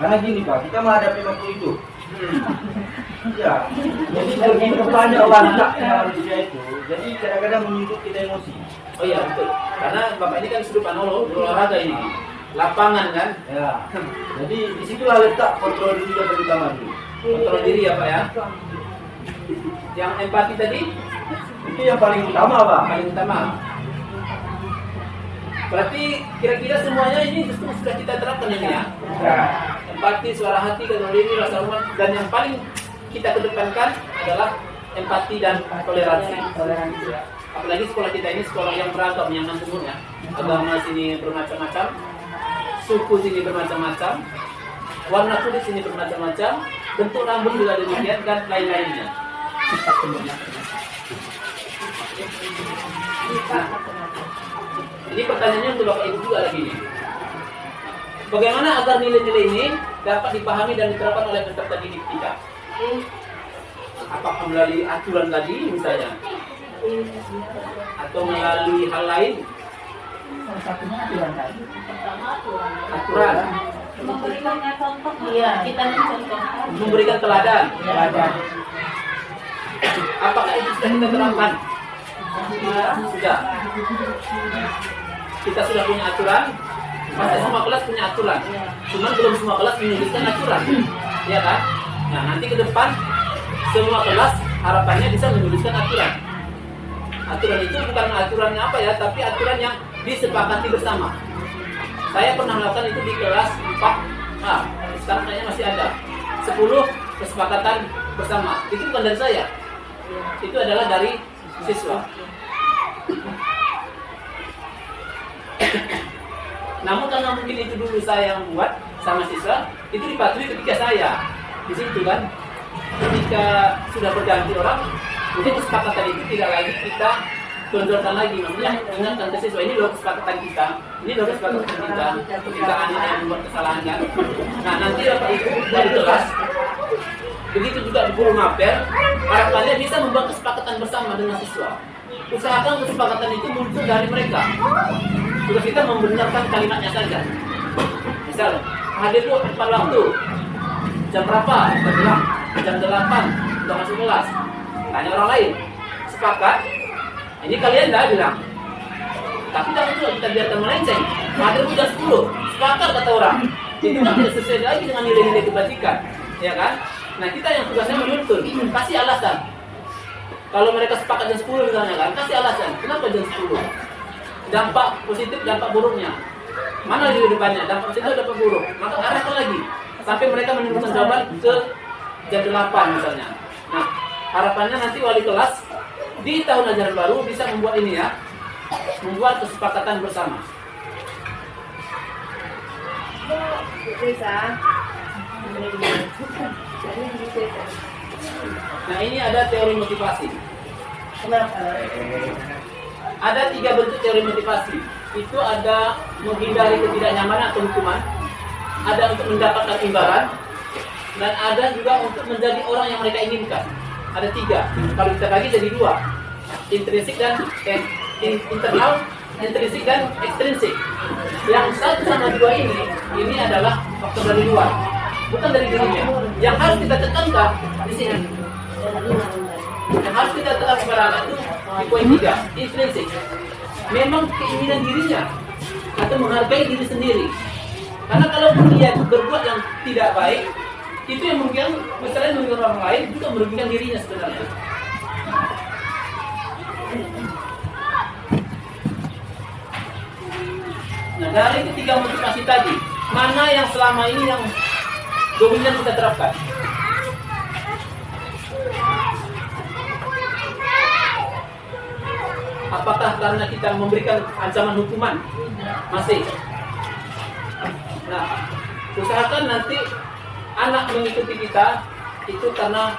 Karena gini Pak, kita menghadapi waktu itu. Ya, jadi begitu banyak wataknya manusia itu, jadi kadang-kadang menyulut kita emosi. Oh iya betul. Karena Bapak ini kan sudut pandang olahraga ini. Lapangan kan. Ya, jadi disitulah letak kontrol diri yang pertama dulu. Kontrol diri ya Pak ya. Yang empati tadi Itu yang paling utama Pak. paling utama. Berarti kira-kira semuanya ini justru sudah kita terapkan ini ya. Ya. Empati, suara hati, kontrol diri, rasa hormat, dan yang paling kita kedepankan adalah empati dan toleransi. Ya. Apalagi sekolah kita ini sekolah yang beragam, yang semua ya. Agama sini bermacam-macam, suku sini bermacam-macam, warna kulit sini bermacam-macam, bentuk rambut juga demikian dan lain-lainnya. Nah, ini pertanyaannya untuk Bapak Ibu juga lagi nih. Bagaimana agar nilai-nilai ini dapat dipahami dan diterapkan oleh peserta didik kita? Apakah melalui aturan tadi misalnya? Atau melalui hal lain? Aturan. Memberikan contoh. Iya, kita mencontohkan. Memberikan teladan. Apakah itu sudah kita terapkan? Sudah. Kita sudah punya aturan. Pasti semua kelas punya aturan. Cuman belum semua kelas menuliskan aturan. Ya kan? Nah, nanti ke depan semua kelas harapannya bisa menuliskan aturan. Aturan itu bukan aturannya apa ya, tapi aturan yang disepakati bersama. Saya pernah melakukan itu di kelas 4A. Sekarang kayaknya masih ada. 10 kesepakatan bersama. Itu bukan dari saya. Itu adalah dari siswa. Namun karena mungkin itu dulu saya yang buat sama siswa, itu dipatuhi ketika saya di situ kan. Ketika sudah berganti orang, mungkin kesepakatan itu tidak lagi kita tonjolkan lagi. Maksudnya ingatkan ke siswa, ini loh kesepakatan kita, ini loh kesepakatan kita. Ketika anak yang membuat kesalahan kan. Nah nanti Bapak Ibu dari kelas, begitu juga di guru mapel, harapannya bisa membuat kesepakatan bersama dengan siswa. Usahakan kesepakatan itu muncul dari mereka. Tugas kita membenarkan kalimatnya saja. Misal, hadir tuh tepat waktu. Jam berapa? Kita bilang jam 8 udah masuk kelas. Tanya orang lain. Sepakat? Ini kalian dah bilang. Tapi jangan juga kita biarkan melenceng. Hadir tuh jam 10. Sepakat kata orang. Itu kan tidak sesuai lagi dengan nilai-nilai kebajikan, ya kan? Nah kita yang tugasnya menuntun. Kasih alasan. Kalau mereka sepakat jam 10 misalnya kan, kasih alasan. Kenapa jam 10? Dampak positif, dampak buruknya. Mana di depannya? Dampak positif, dampak buruk. Maka arahkan lagi. Sampai mereka menemukan jawaban ke jam 8 misalnya. Nah, harapannya nanti wali kelas di tahun ajaran baru bisa membuat ini ya. Membuat kesepakatan bersama. Bisa. Nah, ini ada teori motivasi. Kenapa? Ada 3 bentuk teori motivasi. Itu ada menghindari ketidaknyamanan atau hukuman, ada untuk mendapatkan imbalan, dan ada juga untuk menjadi orang yang mereka inginkan. Ada 3. Kalau kita bagi jadi 2, intrinsik dan internal, intrinsik dan ekstrinsik. Yang 1 sama 2 ini adalah faktor dari luar, bukan dari dirinya. Yang harus kita tekankan di sini, yang harus kita tekankan kepada anak itu di poin 3, intrinsik. Memang keinginan dirinya atau menghargai diri sendiri. Karena kalau dia berbuat yang tidak baik, itu yang merugikan, misalnya merugikan orang lain, juga merugikan dirinya sebenarnya. Nah, dari ketiga motivasi tadi, mana yang selama ini yang dominan kita terapkan? Apakah karena kita memberikan ancaman hukuman? Masih. Nah, usahakan nanti anak mengikuti kita itu karena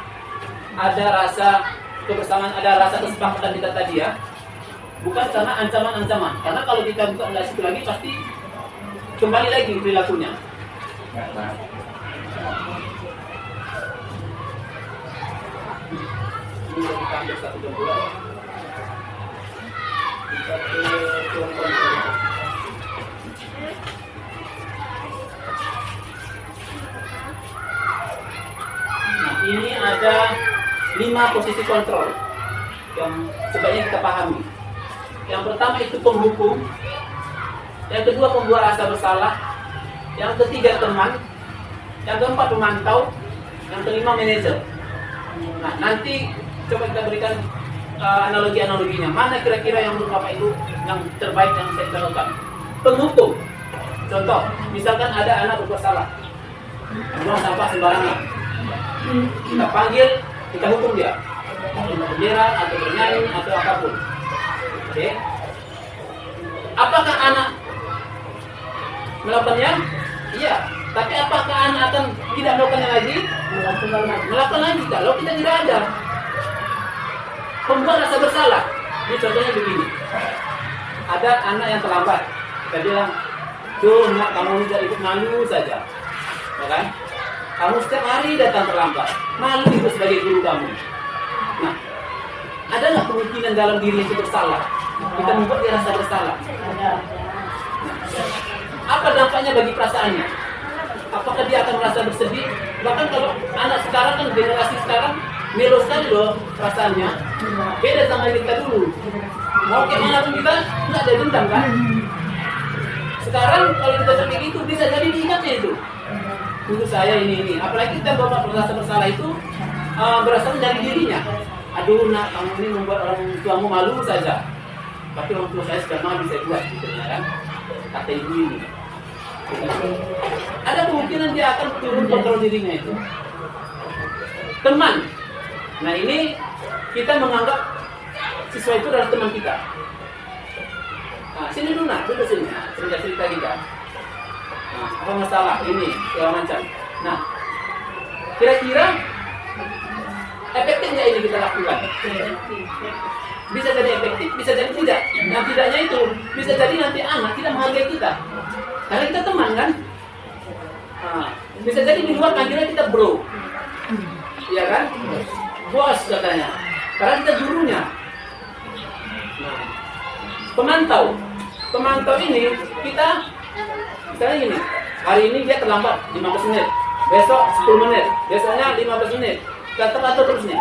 ada rasa kebersamaan, ada rasa kesepakatan kita tadi ya. Bukan karena ancaman-ancaman. Karena kalau kita buka nggak situ lagi pasti kembali lagi perilakunya. Ini kita ambil satu contoh. Nah, ini ada 5 posisi kontrol yang sebaiknya kita pahami. Yang pertama itu penghukum, yang kedua pembuat rasa bersalah, yang ketiga teman, yang keempat pemantau, yang kelima manajer. Nah, nanti coba kita berikan analogi-analoginya. Mana kira-kira yang menurut Bapak Ibu yang terbaik yang saya lakukan? Penghukum. Contoh, misalkan ada anak berbuat salah, buang sampah sembarangan. Kita panggil, kita hukum dia. Atau penjara, atau bernyanyi, atau apapun. Oke. Apakah anak melakukannya? Iya. Tapi apakah anak akan tidak melakukannya lagi? Melakukan lagi kalau kita tidak ada. Pembuat rasa bersalah. Ini contohnya begini. Ada anak yang terlambat. Kita bilang, tuh nak, kamu tidak ikut malu saja. Ya kan? Kamu setiap hari datang terlambat. Malu itu sebagai guru kamu. Nah, ada nggak kemungkinan dalam diri itu bersalah? Kita membuat dia rasa bersalah. Nah, apa dampaknya bagi perasaannya? Apakah dia akan merasa bersedih? Bahkan kalau anak sekarang kan, generasi sekarang melo sekali loh perasaannya. Beda sama kita dulu. Mau kayak mana pun kita nggak ada dendam kan? Sekarang kalau kita seperti itu bisa jadi diingatnya itu. Untuk saya ini. Apalagi kita bawa merasa bersalah itu berasal dari dirinya. Aduh nak, kamu ini membuat orang tuamu malu saja. Tapi orang tua saya sudah malu, saya buat gitu ya kan? Kata ibu ini. Ada kemungkinan dia akan turun kontrol dirinya itu. Teman. Nah ini kita menganggap siswa itu adalah teman kita. Nah, sini dulu nak, duduk sini. Cerita kita. Nah, apa masalah ini, segala macam. Nah, kira-kira efektif nggak ini kita lakukan? Bisa jadi efektif, bisa jadi tidak. Yang tidaknya itu bisa jadi nanti anak tidak menghargai kita, karena kita teman kan. Nah, bisa jadi di luar panggilnya kita bro, iya kan? Bos katanya, karena kita gurunya. Nah, pemantau ini kita misalnya gini, hari ini dia terlambat 15 menit, besok 10 menit, besoknya 15 menit, kita teratur terus nih.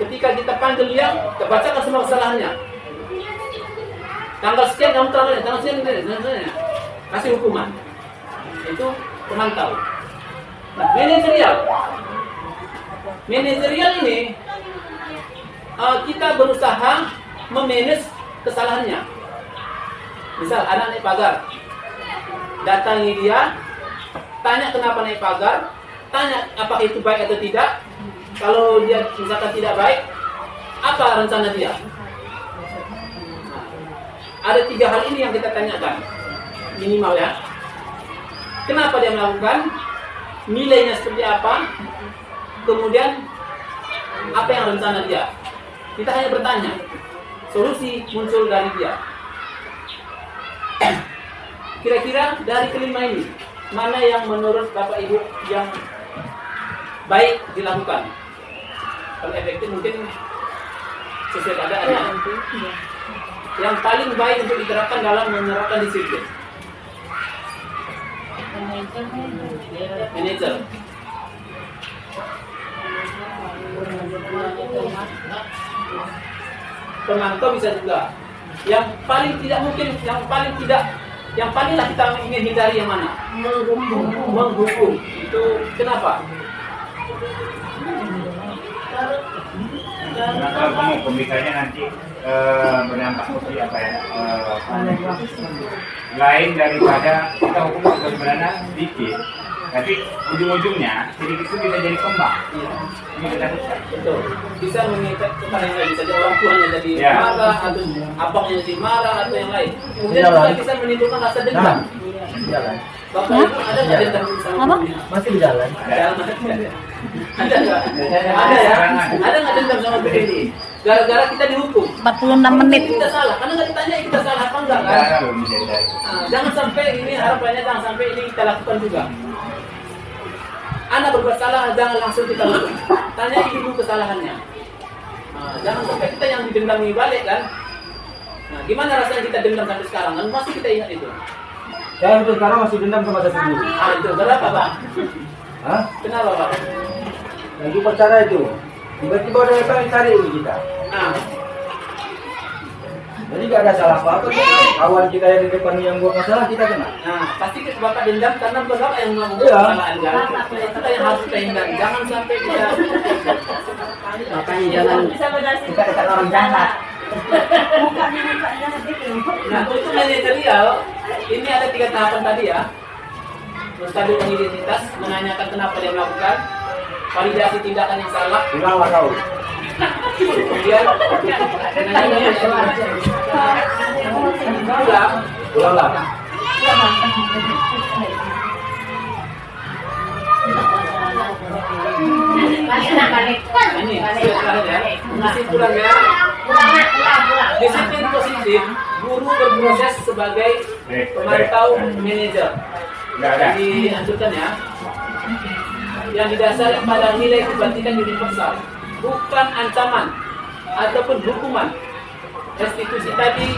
Ketika kita panggil dia, kita bacakan semua kesalahannya. Tanggal sekian kamu terlambat, tanggal sekian kasih hukuman. Itu pemantau. Nah, manajerial ini kita berusaha memanage kesalahannya. Misal anak naik pagar, datangi dia, tanya kenapa naik pagar, tanya apakah itu baik atau tidak. Kalau dia misalkan tidak baik, apa rencana dia? Nah, ada 3 hal ini yang kita tanyakan minimal ya. Kenapa dia melakukan? Nilainya seperti apa? Kemudian apa yang rencana dia? Kita hanya bertanya. solusi muncul dari dia. Kira-kira dari kelima ini, mana yang menurut Bapak Ibu yang baik dilakukan? Kalau efektif mungkin sesuai keadaannya. Yang paling baik untuk diterapkan dalam menerapkan disiplin. Manajer. Pemantau bisa juga. Yang paling tidak mungkin, yang palinglah kita ingin hindari yang mana? Menghukum. Itu kenapa? Karena pembikanya nanti berdampak seperti apa ya? Lain daripada kita hukum sebenarnya sedikit, tapi ujung-ujungnya sedikit itu bisa jadi kembang. Ini kita takutkan. Betul. Bisa mengikat kepada yang lain, bisa jadi orang tuanya jadi Ya. marah, atau abangnya jadi marah, atau yang lain. Kemudian juga bisa menimbulkan rasa dendam. Jalan. Bapak Ibu ada nggak dendam sama gurunya? Masih jalan. Ada nggak? Ada nggak? Ada ya? Ada nggak dendam sama guru ini? Gara-gara kita dihukum. 46 menit. Kita salah, karena nggak ditanya kita salah apa enggak kan? Cara loh bisa jadi. Nah, jangan sampai ini harapannya jangan sampai ini kita lakukan juga. Anak berbuat salah jangan langsung kita hukum. Tanya ibu kesalahannya. Nah, jangan sampai kita yang didendami balik kan? Nah, gimana rasanya kita dendam sampai sekarang? Kan masih kita ingat itu. Saya sampai sekarang masih dendam sama tersebut. Ah, itu berapa Pak? Hah? Kenapa Pak? Lagi pacara itu. Tiba-tiba ada yang cari kita. Nah, Jadi gak ada salah apa-apa. Kawan kita yang di depan yang buat masalah kita kena. nah, pasti kita Bapak dendam karena Bapak yang membuat Iya. kesalahan kan? Itulah yang harus kita hindari. Jangan sampai kita Makanya jangan dekat-dekat orang jahat. Nah, untuk manajerial, ini ada 3 tahapan tadi ya. Menstabilkan identitas, menanyakan kenapa dia melakukan, validasi tindakan yang salah, Ulanglah kau. kemudian menanyakan pulang, Ulanglah. ini sudah ya. Kesimpulannya, disiplin positif, guru berproses sebagai pemantau manajer. Nggak ada. Dihancurkan ya. Yang didasari pada nilai kebatikan universal, bukan ancaman ataupun hukuman. Restitusi tadi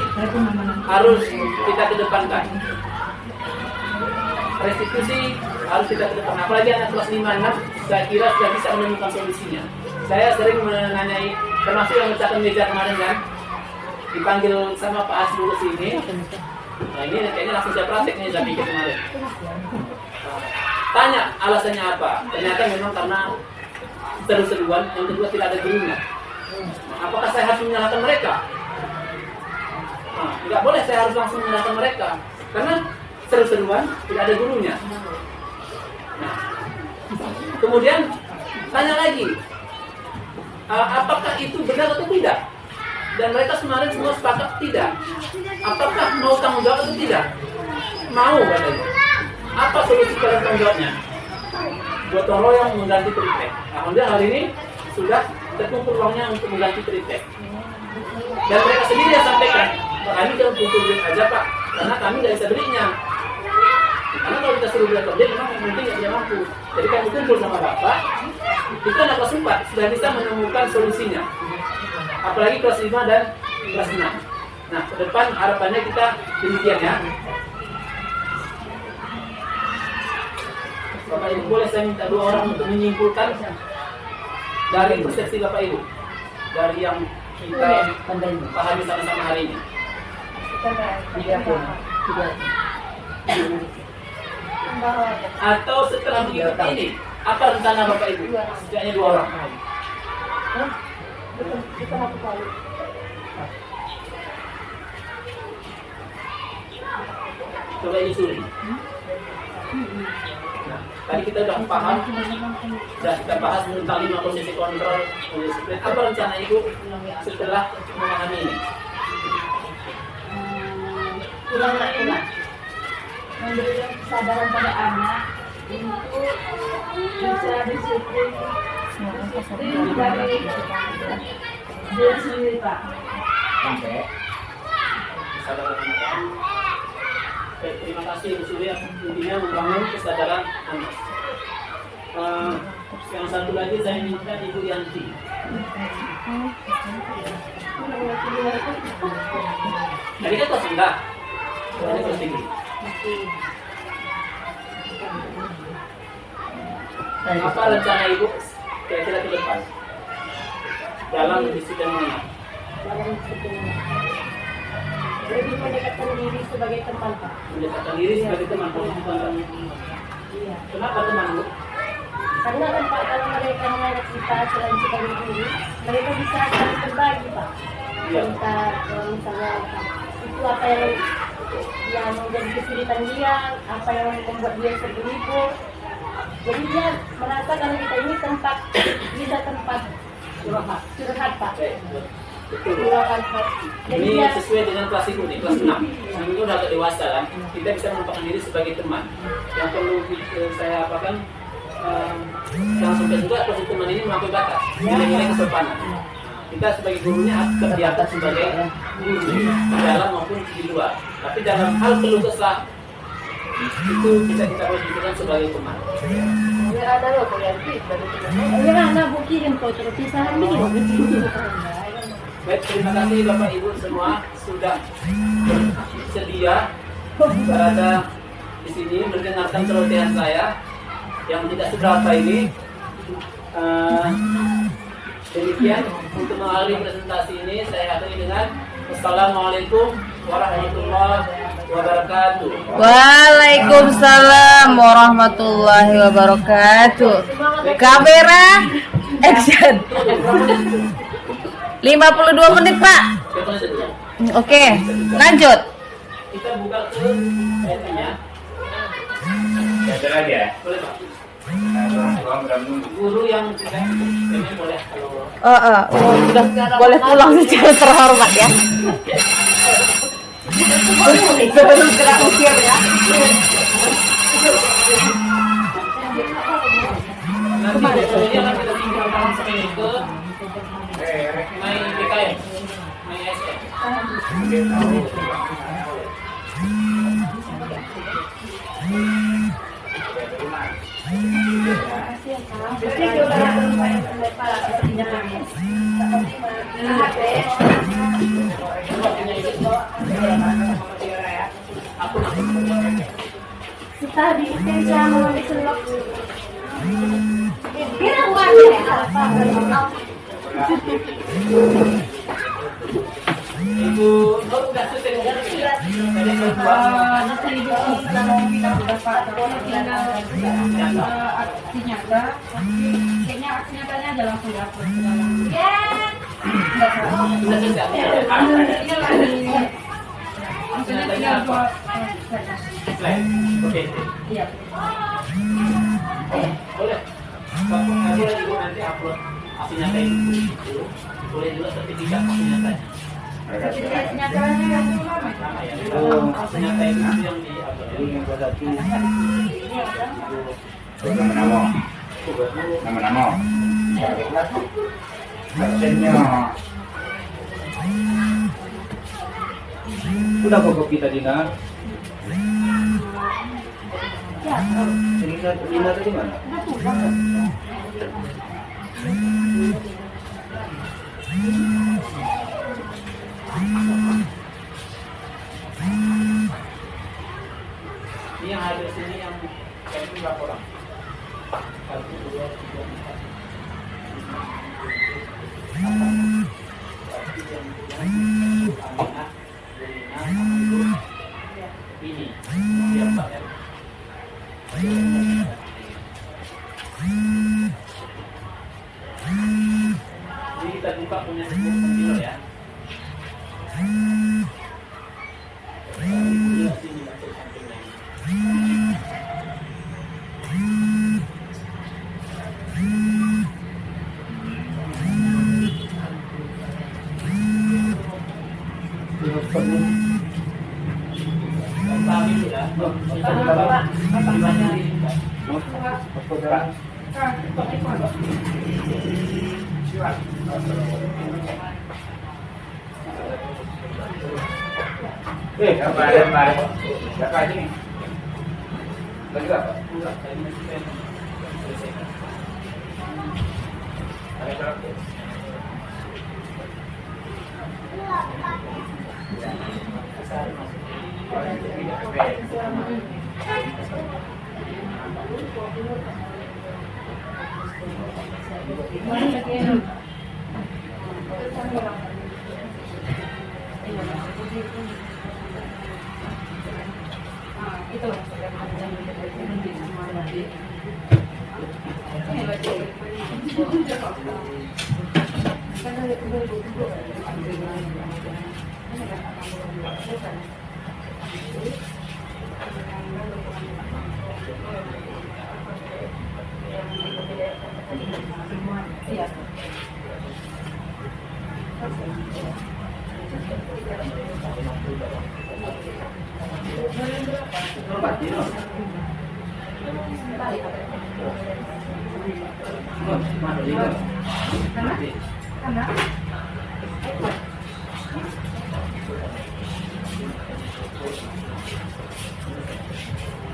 harus kita kedepankan. Restitusi harus kita kedepankan. Apalagi anak kelas 5-6, saya kira sudah bisa menemukan solusinya. Saya sering menanyai, termasuk yang mencatat meja kemarin kan, dipanggil sama Pak Asrul sini. Nah ini kayaknya langsung saya praktek nih, saya pikir kemarin. Tanya alasannya apa? Ternyata memang karena seru-seruan, yang kedua tidak ada gurunya. Apakah saya harus menyalahkan mereka? Nah, nggak boleh saya harus langsung menyalahkan mereka, karena seru-seruan tidak ada gurunya. Nah, kemudian tanya lagi, apakah itu benar atau tidak? Dan mereka kemarin semua sepakat tidak. Apakah mau tanggung jawab atau tidak? Mau katanya. Apa solusi kalian tanggung jawabnya? Gotong royong mengganti tripek. Alhamdulillah hari ini sudah terkumpul uangnya untuk mengganti tripek. Dan mereka sendiri yang sampaikan, kami jangan kumpul duit aja Pak, karena kami nggak bisa belinya. Karena kalau kita suruh beli kerja, memang mungkin nggak bisa mampu. Jadi kami kumpul sama Bapak, itu anak kelas 4 sudah bisa menemukan solusinya. Apalagi kelas 5 dan kelas 6. Nah, ke depan harapannya kita demikian ya. Bapak Ibu, boleh saya minta 2 orang untuk menyimpulkan dari persepsi Bapak Ibu, dari yang kita pahami sama-sama hari ini. Atau setelah mengikuti ini, apa rencana Bapak Ibu? Setidaknya 2 orang. Coba disuruh. Nah, tadi kita sudah paham, sudah kita bahas tentang 5 posisi kontrol disiplin. Apa rencana Ibu setelah memahami ini? Memberikan kesadaran pada anak untuk bisa disiplin dari diri sendiri Pak. sampai kesadaran anak. Oke, terima kasih Bu Surya. Intinya membangun kesadaran anak. Yang satu lagi saya minta Ibu Yanti. Tadi kan kelas enggak? Ini kelas tinggi. Apa rencana Ibu kira-kira ke depan dalam disiplin anak? Lebih mendekatkan diri sebagai teman, Pak. Mendekatkan diri sebagai teman, bukan. Iya. Kenapa teman, Bu? Karena kan Pak, kalau mereka menganggap kita selain sebagai guru, mereka bisa saling berbagi, Pak. Iya. Kita kalau misalnya itu apa yang menjadi kesulitan dia, apa yang membuat dia tergeligur. Jadi dia merasa kalau kita ini tempat curhat, Pak. Betul. Luapan hati. Jadi Ini dia sesuai dengan kelas Ibu nih, kelas 6. Yang itu udah agak dewasa kan. Kita bisa menempatkan diri sebagai teman. Yang perlu saya apakan yang sampai juga proses teman ini melampaui batas. Nilai-nilai kesopanan. Kita sebagai gurunya harus terbiasa sebagai guru di dalam maupun di luar. Tapi dalam hal keluh kesah itu kita posisikan sebagai teman. ya ada loh Yanti. Ya anak Bu kirim foto pisahan ini. Baik, terima kasih Bapak Ibu semua sudah bersedia berada di sini mendengarkan celotehan saya yang tidak seberapa ini. Demikian untuk mengakhiri presentasi ini saya akhiri dengan Assalamualaikum warahmatullahi wabarakatuh. Waalaikumsalam warahmatullahi wabarakatuh. Kamera action. 52 menit, Pak. Oke, lanjut. Kita buka ke IP-nya. ya ada lagi ya. Boleh Pak? Orang tua udah menunggu. Guru yang tidak ini boleh kalau Sudah boleh pulang secara terhormat ya. Sebelum kena usir ya. nanti besoknya akan kita tinggalkan sampai ke My BKM, My SM. Kita bikin sama diselok. Biar buat Ibu, udah selesai kan? Jadi kedua, Nanti Ibu kita mau bilang Bapak tinggal aksi nyata, kayaknya aksi nyatanya aja langsung diupload ke dalam. sudah selesai. Ini lagi, maksudnya tinggal buat Slide. Oke. iya. Boleh. Boleh Ibu nanti upload aksi nyata itu dulu. Boleh juga sertifikat aksi nyata. Sertifikat nyatanya yang lama ya? Sama ya. Aksi nyata itu yang di upload. Jadi yang kelas 1 Nama-nama. Absennya. udah pokok kita Dina. Cerita Dina tadi mana? Ini yang hadir sini yang itu berapa orang? 1, 2, 3, 4. Ini dia Pak ya. Ini kita buka punya 10 kilo ya. Dapat. Dapat aja nih. Lagi apa? Enggak, saya masih pengen selesaikan. Ada berapa? Itu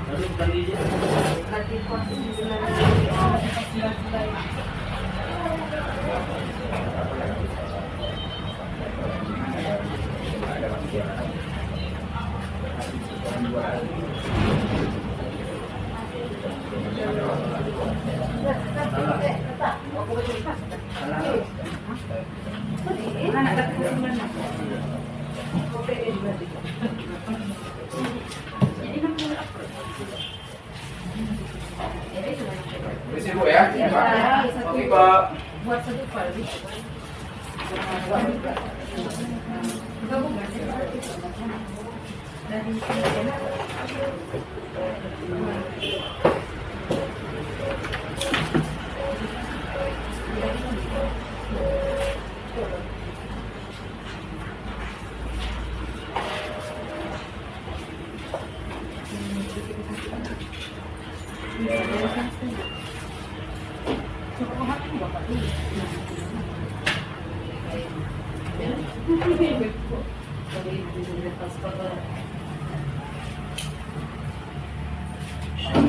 Lalu tadi dia Permisi Bu ya. Oke Pak. buat satu kali. Gabung nggak sih? Dari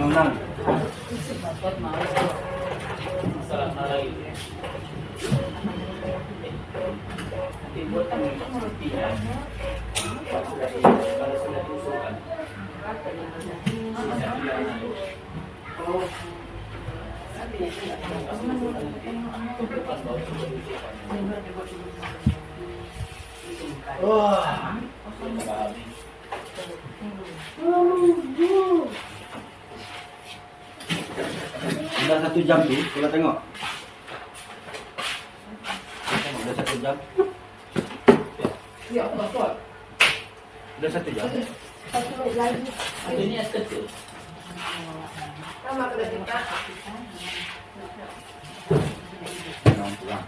Undang-undang. masalah lain. Nanti buat penelitian. Kalau sudah diusulkan, bisa dilakukan. Wah, Udah 1 jam tuh, coba tengok. Udah 1 jam. ya apa kuat? Udah 1 jam. Ini es kecil. Jangan pulang.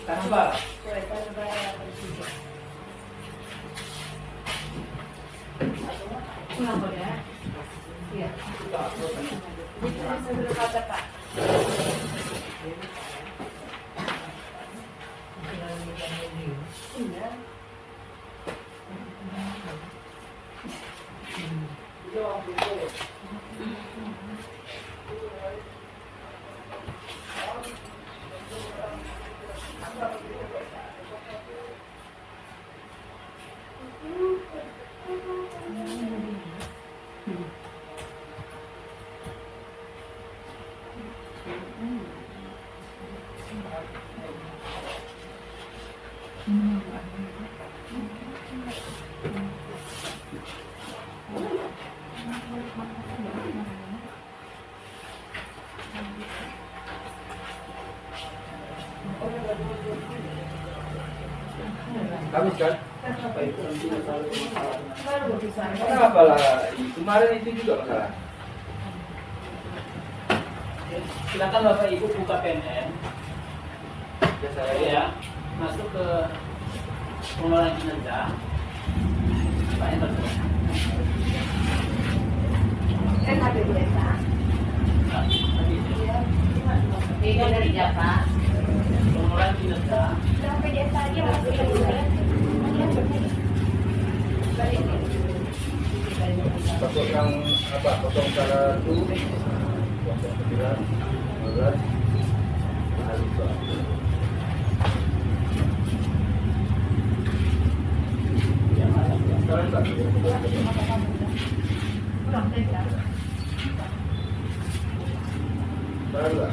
Tambah. Habis kan? Apa itu nanti masalah? Kenapa lah? Kemarin itu juga masalah. Silakan Bapak Ibu buka PNN. Ya, masuk ke pengelolaan kinerja. Banyak terus. Kan ada biasa. Tiga dari Java. Pengelolaan kinerja. Sampai biasa aja masih ada. Masuk yang apa? 01 09 15 Alisa. Kurang beda. Baru